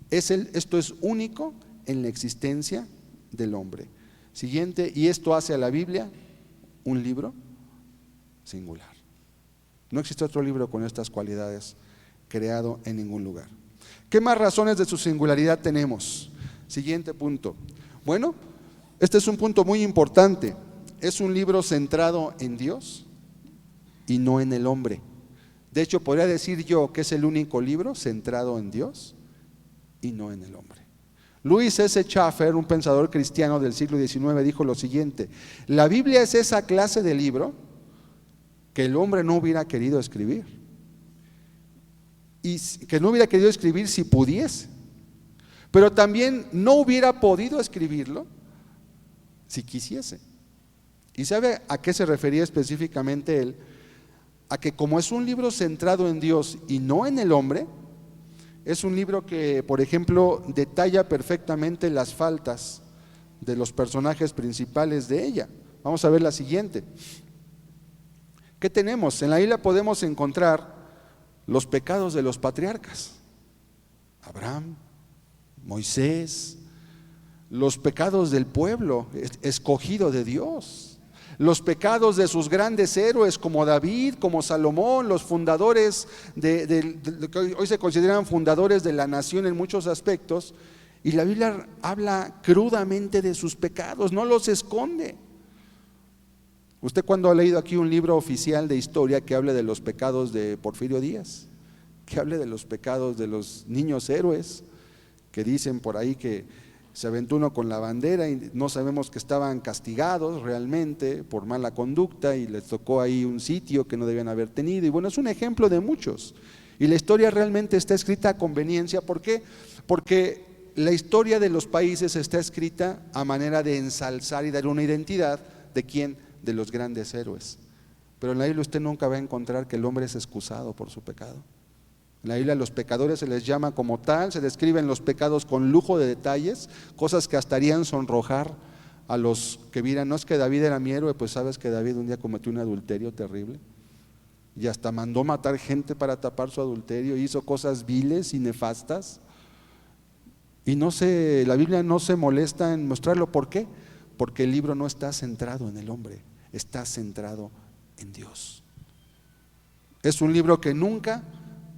S3: Esto es único en la existencia del hombre. Siguiente, y esto hace a la Biblia un libro singular. No existe otro libro con estas cualidades creado en ningún lugar. ¿Qué más razones de su singularidad tenemos? Siguiente punto. Bueno, este es un punto muy importante. Es un libro centrado en Dios y no en el hombre. De hecho, podría decir yo que es el único libro centrado en Dios y no en el hombre. Louis S. Schaffer, un pensador cristiano del siglo XIX, dijo lo siguiente: la Biblia es esa clase de libro que el hombre no hubiera querido escribir, y que no hubiera querido escribir si pudiese, pero también no hubiera podido escribirlo si quisiese. ¿Y sabe a qué se refería específicamente él? A que como es un libro centrado en Dios y no en el hombre, es un libro que, por ejemplo, detalla perfectamente las faltas de los personajes principales de ella. Vamos a ver la siguiente. ¿Qué tenemos? En la Biblia podemos encontrar los pecados de los patriarcas: Abraham, Moisés, los pecados del pueblo escogido de Dios, los pecados de sus grandes héroes como David, como Salomón, los fundadores de lo que hoy se consideran fundadores de la nación en muchos aspectos. Y la Biblia habla crudamente de sus pecados, no los esconde. ¿Usted cuándo ha leído aquí un libro oficial de historia que hable de los pecados de Porfirio Díaz? Que hable de los pecados de los niños héroes, que dicen por ahí que se aventó uno con la bandera y no sabemos que estaban castigados realmente por mala conducta y les tocó ahí un sitio que no debían haber tenido. Y bueno, es un ejemplo de muchos. Y la historia realmente está escrita a conveniencia. ¿Por qué? Porque la historia de los países está escrita a manera de ensalzar y dar una identidad de quién, de los grandes héroes. Pero en la Biblia usted nunca va a encontrar que el hombre es excusado por su pecado. En la Biblia a los pecadores se les llama como tal, se describen los pecados con lujo de detalles, cosas que hasta harían sonrojar a los que miran. No es que David era mi héroe, pues sabes que David un día cometió un adulterio terrible y hasta mandó matar gente para tapar su adulterio, hizo cosas viles y nefastas, y la Biblia no se molesta en mostrarlo. ¿Por qué? Porque el libro no está centrado en el hombre, está centrado en Dios. Es un libro que nunca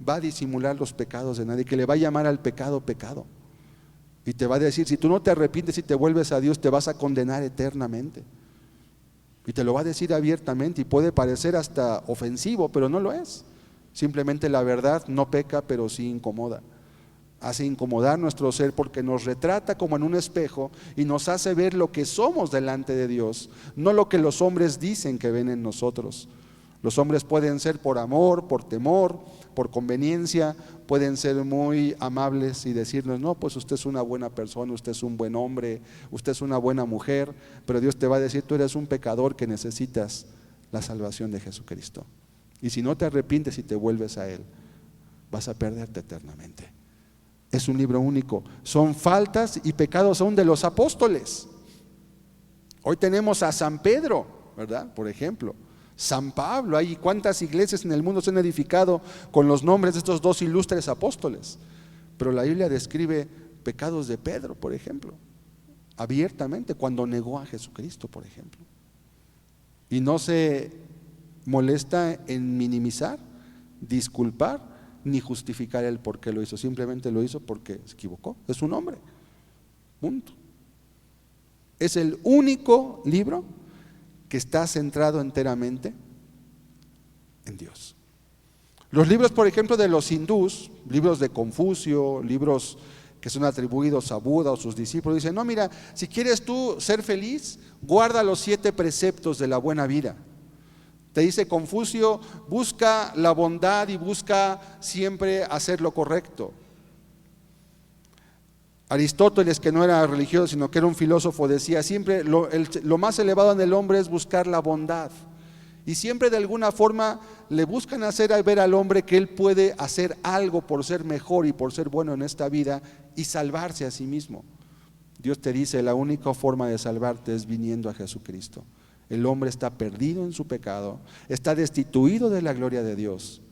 S3: va a disimular los pecados de nadie, que le va a llamar al pecado pecado, y te va a decir: si tú no te arrepientes y te vuelves a Dios, te vas a condenar eternamente. Y te lo va a decir abiertamente, y puede parecer hasta ofensivo, pero no lo es. Simplemente la verdad no peca, pero sí incomoda. Hace incomodar nuestro ser porque nos retrata como en un espejo y nos hace ver lo que somos delante de Dios, no lo que los hombres dicen que ven en nosotros. Los hombres pueden ser por amor, por temor, por conveniencia, pueden ser muy amables y decirnos: no, pues usted es una buena persona, usted es un buen hombre, usted es una buena mujer. Pero Dios te va a decir: tú eres un pecador que necesitas la salvación de Jesucristo, y si no te arrepientes y te vuelves a Él, vas a perderte eternamente. Es un libro único. Son faltas y pecados aún de los apóstoles. Hoy tenemos a San Pedro, ¿verdad? Por ejemplo, San Pablo. Hay cuántas iglesias en el mundo se han edificado con los nombres de estos dos ilustres apóstoles. Pero la Biblia describe pecados de Pedro, por ejemplo, abiertamente, cuando negó a Jesucristo, por ejemplo. y no se molesta en minimizar, disculpar, ni justificar el por qué lo hizo. Simplemente lo hizo porque se equivocó. Es un hombre. Punto. Es el único libro que está centrado enteramente en Dios. Los libros, por ejemplo, de los hindús, libros de Confucio, libros que son atribuidos a Buda o sus discípulos, dicen: no, mira, si quieres tú ser feliz, guarda los 7 preceptos de la buena vida. Te dice Confucio: busca la bondad y busca siempre hacer lo correcto. Aristóteles, que no era religioso sino que era un filósofo, decía: siempre lo más elevado en el hombre es buscar la bondad. Y siempre de alguna forma le buscan hacer ver al hombre que él puede hacer algo por ser mejor y por ser bueno en esta vida y salvarse a sí mismo. Dios te dice: la única forma de salvarte es viniendo a Jesucristo. El hombre está perdido en su pecado, está destituido de la gloria de Dios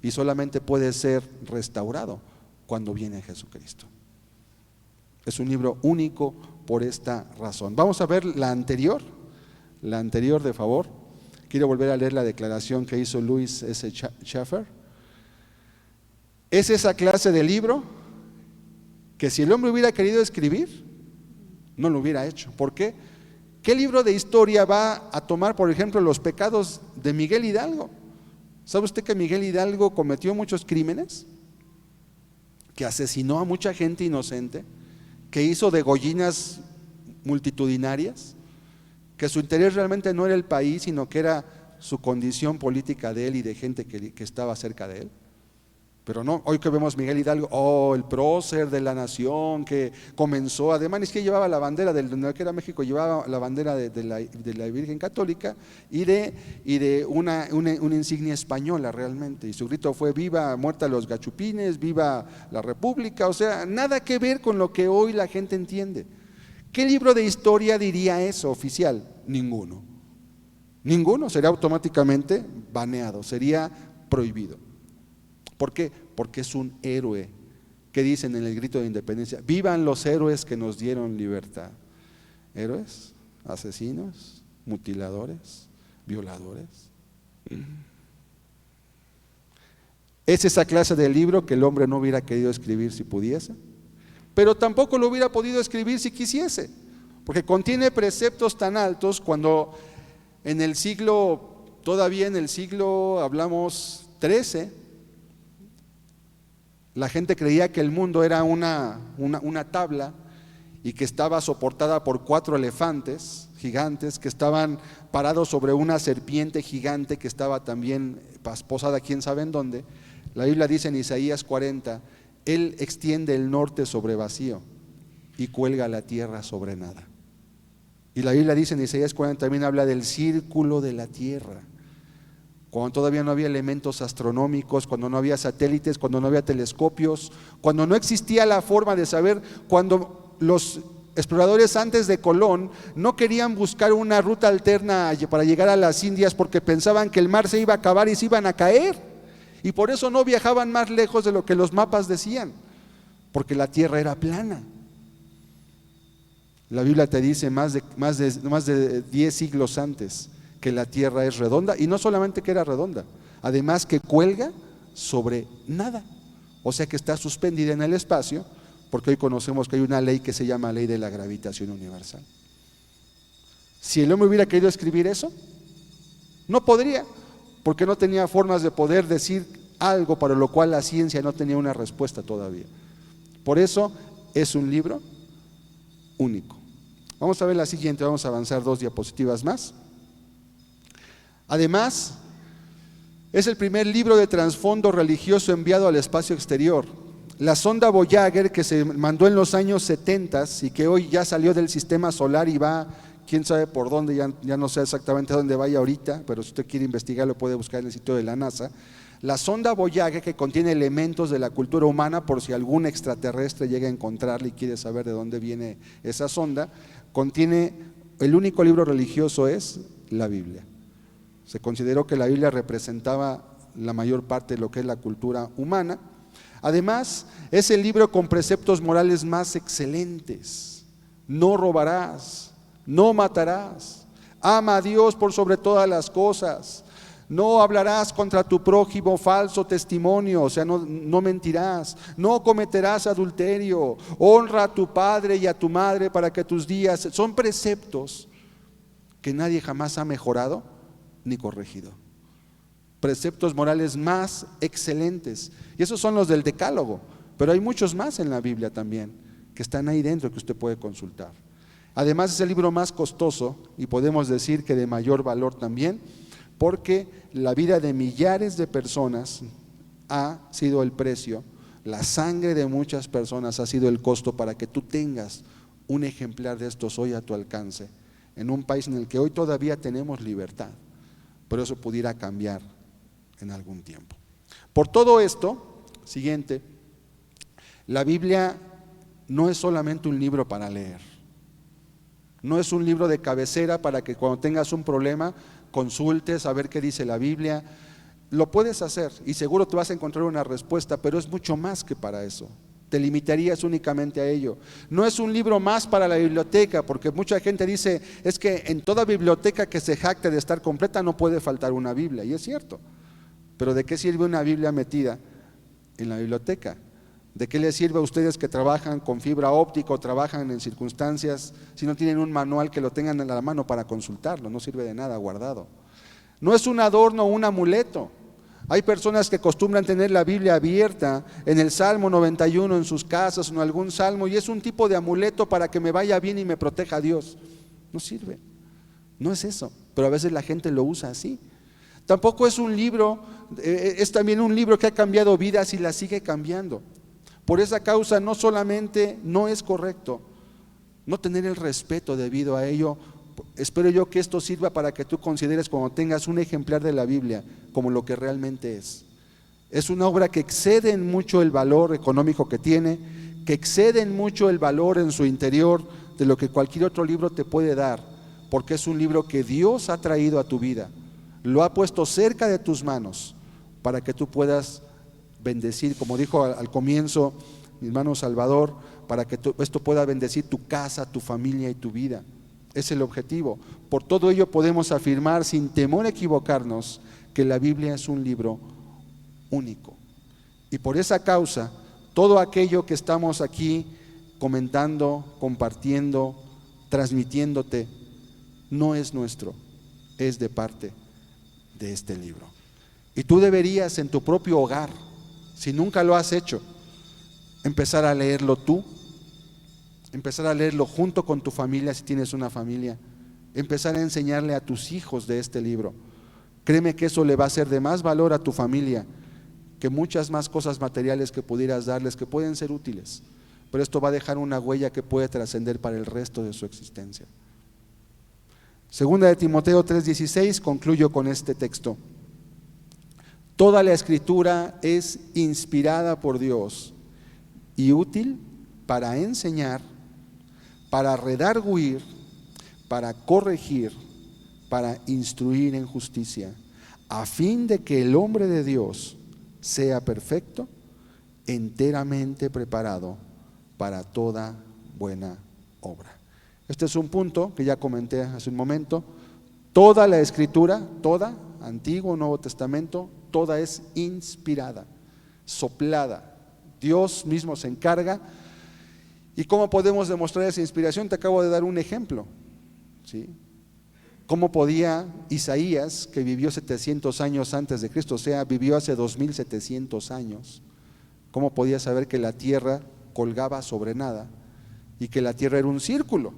S3: y solamente puede ser restaurado cuando viene Jesucristo. Es un libro único por esta razón. Vamos a ver la anterior de favor. Quiero volver a leer la declaración que hizo Louis S. Schaeffer. Es esa clase de libro que si el hombre hubiera querido escribir, no lo hubiera hecho. ¿Por qué? ¿Qué libro de historia va a tomar, por ejemplo, los pecados de Miguel Hidalgo? ¿Sabe usted que Miguel Hidalgo cometió muchos crímenes? Que asesinó a mucha gente inocente, que hizo degollinas multitudinarias, que su interés realmente no era el país, sino que era su condición política de él y de gente que estaba cerca de él. Pero no, hoy que vemos Miguel Hidalgo, el prócer de la nación que comenzó, además es que llevaba la bandera de donde era México, llevaba la bandera de la Virgen Católica y de una insignia española realmente, y su grito fue: viva, muerta los gachupines, viva la República. O sea, nada que ver con lo que hoy la gente entiende. ¿Qué libro de historia diría eso oficial? Ninguno. Ninguno, sería automáticamente baneado, sería prohibido. ¿Por qué? Porque es un héroe. ¿Qué dicen en el grito de independencia? Vivan los héroes que nos dieron libertad. Héroes, asesinos, mutiladores, violadores. Es esa clase de libro que el hombre no hubiera querido escribir si pudiese, pero tampoco lo hubiera podido escribir si quisiese, porque contiene preceptos tan altos cuando todavía en el siglo, hablamos 13, la gente creía que el mundo era una tabla y que estaba soportada por 4 elefantes gigantes que estaban parados sobre una serpiente gigante que estaba también posada quién sabe en dónde. La Biblia dice en Isaías 40: Él extiende el norte sobre vacío y cuelga la tierra sobre nada. Y la Biblia dice en Isaías 40 también habla del círculo de la tierra, cuando todavía no había elementos astronómicos, cuando no había satélites, cuando no había telescopios, cuando no existía la forma de saber, cuando los exploradores antes de Colón no querían buscar una ruta alterna para llegar a las Indias porque pensaban que el mar se iba a acabar y se iban a caer, y por eso no viajaban más lejos de lo que los mapas decían, porque la tierra era plana. La Biblia te dice más de 10 siglos antes que la tierra es redonda, y no solamente que era redonda, además que cuelga sobre nada, o sea que está suspendida en el espacio, porque hoy conocemos que hay una ley que se llama ley de la gravitación universal. Si el hombre hubiera querido escribir eso, no podría, porque no tenía formas de poder decir algo para lo cual la ciencia no tenía una respuesta todavía. Por eso es un libro único. Vamos a ver la siguiente, vamos a avanzar 2 diapositivas más. Además, es el primer libro de trasfondo religioso enviado al espacio exterior. La sonda Voyager, que se mandó en los años 70 y que hoy ya salió del sistema solar y va, quién sabe por dónde, ya no sé exactamente a dónde vaya ahorita, pero si usted quiere investigar lo puede buscar en el sitio de la NASA. La sonda Voyager, que contiene elementos de la cultura humana, por si algún extraterrestre llega a encontrarla y quiere saber de dónde viene esa sonda, contiene, el único libro religioso es la Biblia. Se consideró que la Biblia representaba la mayor parte de lo que es la cultura humana. Además, es el libro con preceptos morales más excelentes. No robarás, no matarás, Ama a Dios por sobre todas las cosas. No hablarás contra tu prójimo falso testimonio, o sea, no mentirás. No cometerás adulterio. Honra a tu padre y a tu madre para que tus días... Son preceptos que nadie jamás ha mejorado ni corregido. Preceptos morales más excelentes. Y esos son los del Decálogo. Pero hay muchos más en la Biblia también, que están ahí dentro, que usted puede consultar. Además es el libro más costoso y podemos decir que de mayor valor también, porque la vida de millares de personas ha sido el precio, la sangre de muchas personas ha sido el costo para que tú tengas un ejemplar de estos hoy a tu alcance, en un país en el que hoy todavía tenemos libertad, pero eso pudiera cambiar en algún tiempo. Por todo esto, siguiente, la Biblia no es solamente un libro para leer, no es un libro de cabecera para que cuando tengas un problema consultes a ver qué dice la Biblia. Lo puedes hacer y seguro te vas a encontrar una respuesta, pero es mucho más que para eso. Te limitarías únicamente a ello. No es un libro más para la biblioteca, porque mucha gente dice, es que en toda biblioteca que se jacte de estar completa no puede faltar una Biblia, y es cierto. Pero ¿de qué sirve una Biblia metida en la biblioteca? ¿De qué les sirve a ustedes que trabajan con fibra óptica o trabajan en circunstancias si no tienen un manual que lo tengan en la mano para consultarlo? No sirve de nada guardado. No es un adorno o un amuleto. Hay personas que acostumbran tener la Biblia abierta en el Salmo 91 en sus casas o en algún salmo, y es un tipo de amuleto para que me vaya bien y me proteja a Dios. No sirve, no es eso, pero a veces la gente lo usa así. Tampoco es un libro, es también un libro que ha cambiado vidas y la sigue cambiando. Por esa causa no solamente no es correcto no tener el respeto debido a ello. Espero yo que esto sirva para que tú consideres cuando tengas un ejemplar de la Biblia como lo que realmente es. Es una obra que excede en mucho el valor económico que tiene, que excede en mucho el valor en su interior de lo que cualquier otro libro te puede dar, porque es un libro que Dios ha traído a tu vida, lo ha puesto cerca de tus manos para que tú puedas bendecir, como dijo al comienzo mi hermano Salvador, para que esto pueda bendecir tu casa, tu familia y tu vida. Es el objetivo. Por todo ello podemos afirmar sin temor a equivocarnos que la Biblia es un libro único. Y por esa causa, todo aquello que estamos aquí comentando, compartiendo, transmitiéndote, no es nuestro, es de parte de este libro. Y tú deberías en tu propio hogar, si nunca lo has hecho, empezar a leerlo tú, empezar a leerlo junto con tu familia si tienes una familia, empezar a enseñarle a tus hijos de este libro. Créeme que eso le va a ser de más valor a tu familia que muchas más cosas materiales que pudieras darles, que pueden ser útiles, pero esto va a dejar una huella que puede trascender para el resto de su existencia. Segunda de Timoteo 3:16, concluyo con este texto. Toda la Escritura es inspirada por Dios y útil para enseñar, para redarguir, para corregir, para instruir en justicia, a fin de que el hombre de Dios sea perfecto, enteramente preparado para toda buena obra. Este es un punto que ya comenté hace un momento. Toda la Escritura, toda, Antiguo, Nuevo Testamento, toda es inspirada, soplada. Dios mismo se encarga. ¿Y cómo podemos demostrar esa inspiración? Te acabo de dar un ejemplo, ¿sí? ¿Cómo podía Isaías, que vivió 700 años antes de Cristo, o sea, vivió hace 2700 años, cómo podía saber que la tierra colgaba sobre nada y que la tierra era un círculo?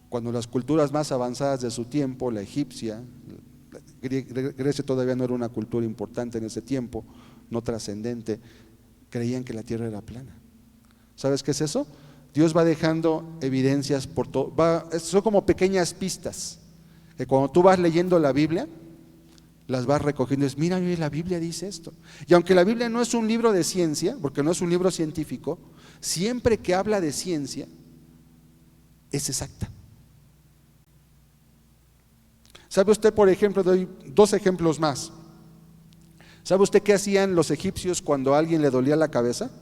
S3: Cuando las culturas más avanzadas de su tiempo, la egipcia, Grecia todavía no era una cultura importante en ese tiempo, no trascendente, creían que la tierra era plana. ¿Sabes qué es eso? Dios va dejando evidencias por todo, son como pequeñas pistas, que cuando tú vas leyendo la Biblia, las vas recogiendo, es mira, la Biblia dice esto. Y aunque la Biblia no es un libro de ciencia, porque no es un libro científico, siempre que habla de ciencia, es exacta. ¿Sabe usted, por ejemplo, doy dos ejemplos más? ¿Sabe usted qué hacían los egipcios cuando a alguien le dolía la cabeza?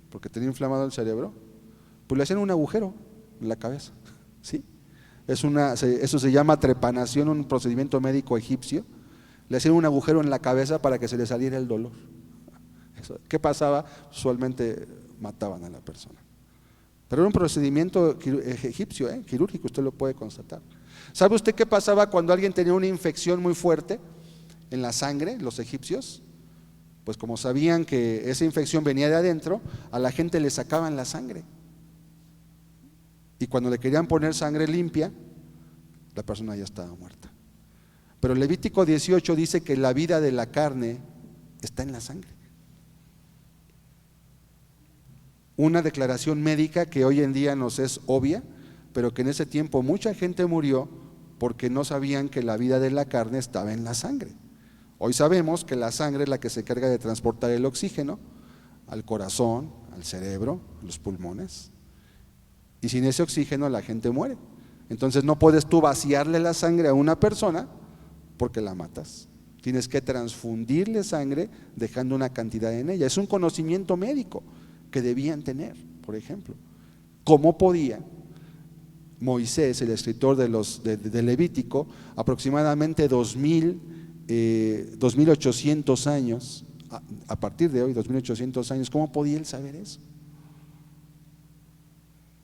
S3: Porque tenía inflamado el cerebro. Pues le hacían un agujero en la cabeza, ¿sí? Eso se llama trepanación, un procedimiento médico egipcio. Le hacían un agujero en la cabeza para que se le saliera el dolor. ¿Qué pasaba? Usualmente mataban a la persona. Pero era un procedimiento egipcio, quirúrgico, usted lo puede constatar. ¿Sabe usted qué pasaba cuando alguien tenía una infección muy fuerte en la sangre, los egipcios? Pues como sabían que esa infección venía de adentro, a la gente le sacaban la sangre. Y cuando le querían poner sangre limpia, la persona ya estaba muerta. Pero Levítico 18 dice que la vida de la carne está en la sangre. Una declaración médica que hoy en día nos es obvia, pero que en ese tiempo mucha gente murió porque no sabían que la vida de la carne estaba en la sangre. Hoy sabemos que la sangre es la que se encarga de transportar el oxígeno al corazón, al cerebro, a los pulmones. Y sin ese oxígeno la gente muere. Entonces no puedes tú vaciarle la sangre a una persona porque la matas. Tienes que transfundirle sangre dejando una cantidad en ella. Es un conocimiento médico que debían tener, por ejemplo. ¿Cómo podía Moisés, el escritor de Levítico, aproximadamente 2800 años, a partir de hoy, 2800 años, cómo podía él saber eso?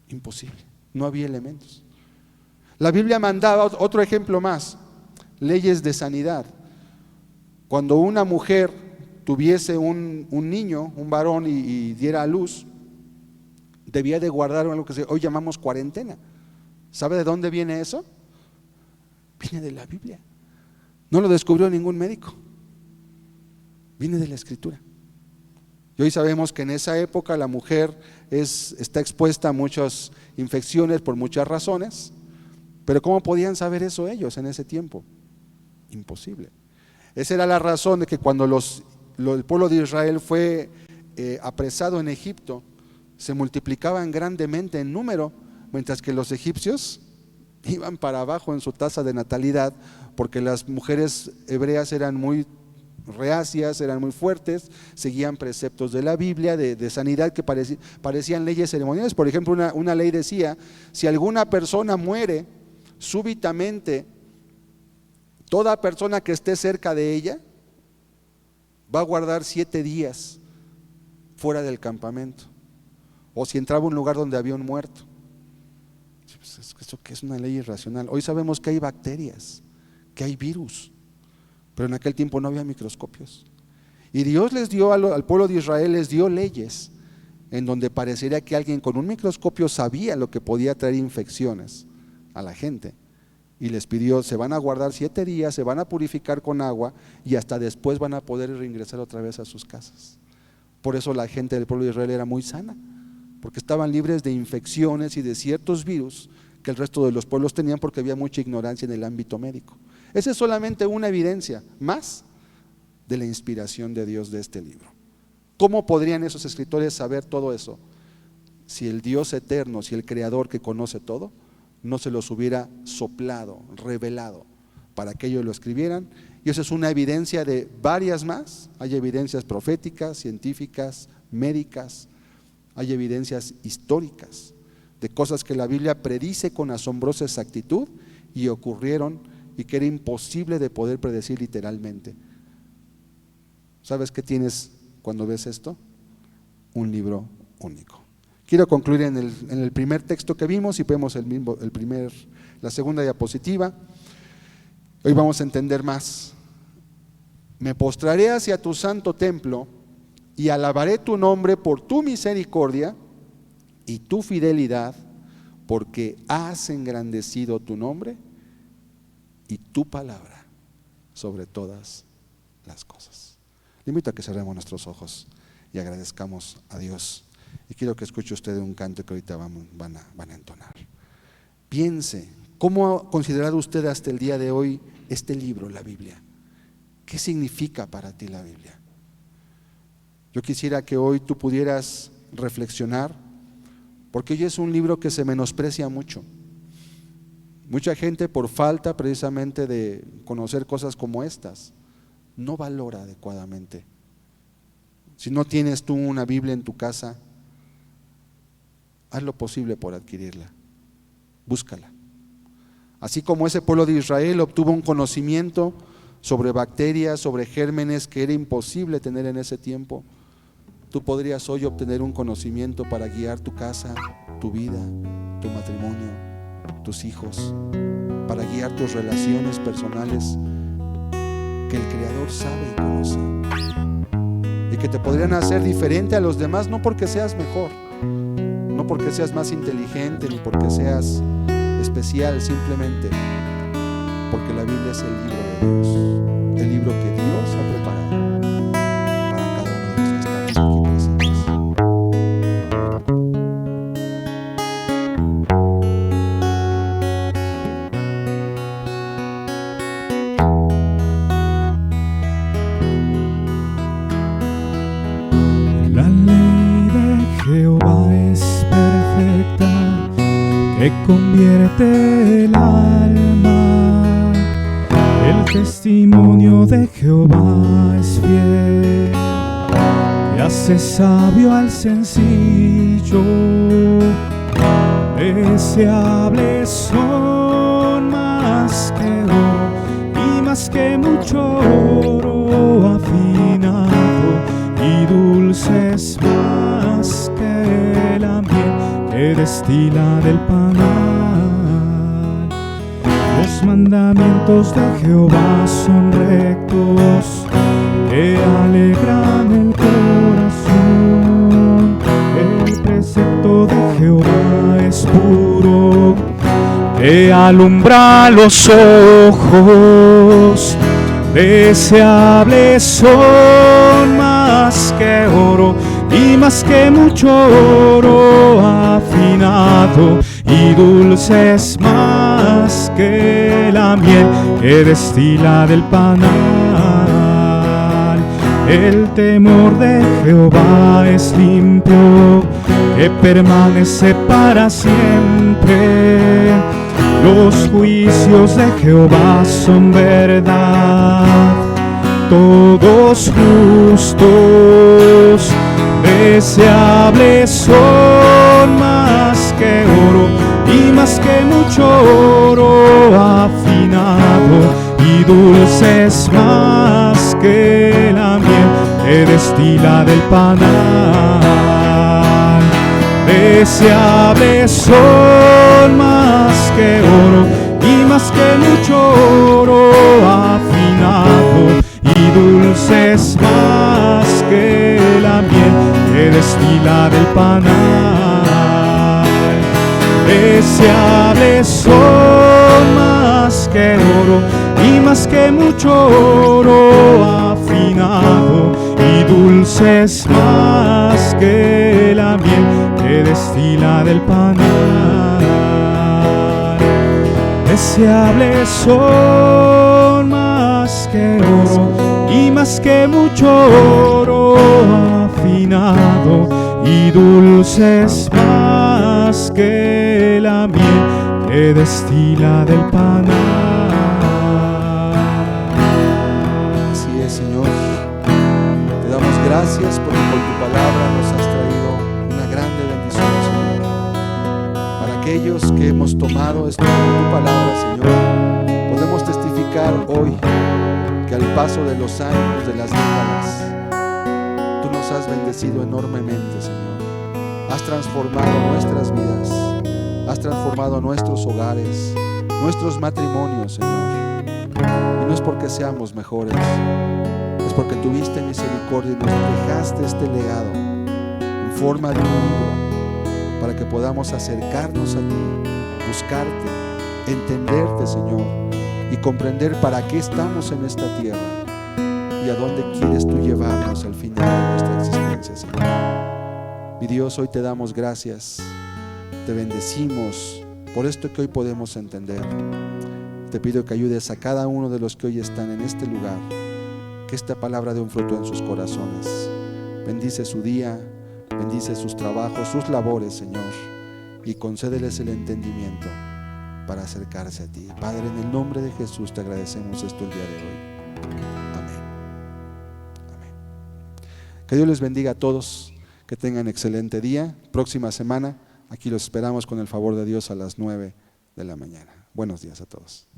S3: Imposible, no había elementos. La Biblia mandaba otro ejemplo más, leyes de sanidad. Cuando una mujer tuviese un niño, un varón y diera a luz, debía de guardar algo que hoy llamamos cuarentena. ¿Sabe de dónde viene eso? Viene de la Biblia. No lo descubrió ningún médico, viene de la Escritura. Y hoy sabemos que en esa época la mujer está expuesta a muchas infecciones por muchas razones, pero ¿cómo podían saber eso ellos en ese tiempo? Imposible. Esa era la razón de que cuando el pueblo de Israel fue apresado en Egipto, se multiplicaban grandemente en número, mientras que los egipcios iban para abajo en su tasa de natalidad, porque las mujeres hebreas eran muy reacias, eran muy fuertes, seguían preceptos de la Biblia, de sanidad que parecían leyes ceremoniales. Por ejemplo, una ley decía, si alguna persona muere súbitamente, toda persona que esté cerca de ella va a guardar 7 días fuera del campamento, o si entraba a un lugar donde había un muerto. Eso que es una ley irracional. Hoy sabemos que hay bacterias, que hay virus, pero en aquel tiempo no había microscopios. Y Dios les dio al pueblo de Israel, les dio leyes en donde parecería que alguien con un microscopio sabía lo que podía traer infecciones a la gente. Y les pidió, se van a guardar 7 días, se van a purificar con agua y hasta después van a poder reingresar otra vez a sus casas. Por eso la gente del pueblo de Israel era muy sana, porque estaban libres de infecciones y de ciertos virus que el resto de los pueblos tenían, porque había mucha ignorancia en el ámbito médico. Esa es solamente una evidencia más de la inspiración de Dios de este libro. ¿Cómo podrían esos escritores saber todo eso si el Dios eterno, si el Creador que conoce todo, no se los hubiera soplado, revelado para que ellos lo escribieran? Y eso es una evidencia de varias más. Hay evidencias proféticas, científicas, médicas, hay evidencias históricas de cosas que la Biblia predice con asombrosa exactitud y ocurrieron y que era imposible de poder predecir literalmente. ¿Sabes qué tienes cuando ves esto? Un libro único. Quiero concluir en el primer texto que vimos, y vemos la segunda diapositiva. Hoy vamos a entender más. Me postraré hacia tu santo templo y alabaré tu nombre por tu misericordia y tu fidelidad, porque has engrandecido tu nombre y tu palabra sobre todas las cosas. Le invito a que cerremos nuestros ojos y agradezcamos a Dios. Y quiero que escuche usted un canto que ahorita van a entonar. Piense, ¿cómo ha considerado usted hasta el día de hoy este libro, la Biblia? ¿Qué significa para ti la Biblia? Yo quisiera que hoy tú pudieras reflexionar, porque hoy es un libro que se menosprecia mucho. Mucha gente, por falta precisamente de conocer cosas como estas, no valora adecuadamente. Si no tienes tú una Biblia en tu casa, haz lo posible por adquirirla. Búscala. Así como ese pueblo de Israel obtuvo un conocimiento sobre bacterias, sobre gérmenes que era imposible tener en ese tiempo, tú podrías hoy obtener un conocimiento para guiar tu casa, tu vida, tu matrimonio, tus hijos, para guiar tus relaciones personales que el Creador sabe y conoce, y que te podrían hacer diferente a los demás, no porque seas mejor, no porque seas más inteligente, ni porque seas especial, simplemente porque la Biblia es el libro de Dios, el libro que Dios ha preparado para cada uno de los que estamos aquí presentes.
S2: La ley de Jehová es perfecta, que convierte el alma. El testimonio de Jehová es fiel, que hace sabio al sencillo. Deseables son más que oro y más que mucho oro afinado, y dulces más que la miel que destila del panal. Los mandamientos de Jehová son rectos, que alegran el corazón. El precepto de Jehová es puro, que alumbra los ojos. Deseables son más que oro y más que mucho oro afinado, y dulces más que la miel que destila del panal. El temor de Jehová es limpio, que permanece para siempre. Los juicios de Jehová son verdad, todos justos. Deseables son más que oro y más que mucho oro afinado, y dulces más que la miel que destila del panal. Deseables son más que oro y más que mucho oro afinado, y dulces más que la miel que destila del panal. Deseables son más que oro y más que mucho oro afinado, y dulces más que la miel que destila del panal. Deseables son más que oro y más que mucho oro afinado, y dulces más que la miel que destila del panal.
S3: Así es, Señor. Te damos gracias porque con tu palabra nos has traído una grande bendición, Señor. Para aquellos que hemos tomado esto como tu palabra, Señor, podemos testificar hoy que al paso de los años, de las décadas, tú nos has bendecido enormemente, Señor. Has transformado nuestras vidas, has transformado nuestros hogares, nuestros matrimonios, Señor. Y no es porque seamos mejores, es porque tuviste misericordia y nos dejaste este legado en forma de un libro, para que podamos acercarnos a ti, buscarte, entenderte, Señor, y comprender para qué estamos en esta tierra y a dónde quieres tú llevarnos al final de nuestra existencia, Señor. Mi Dios, hoy te damos gracias, te bendecimos por esto que hoy podemos entender. Te pido que ayudes a cada uno de los que hoy están en este lugar, que esta palabra dé un fruto en sus corazones. Bendice su día, bendice sus trabajos, sus labores, Señor, y concédeles el entendimiento para acercarse a ti. Padre, en el nombre de Jesús te agradecemos esto el día de hoy. Amén. Amén. Que Dios les bendiga a todos, que tengan excelente día. Próxima semana, aquí los esperamos con el favor de Dios a las 9 de la mañana. Buenos días a todos.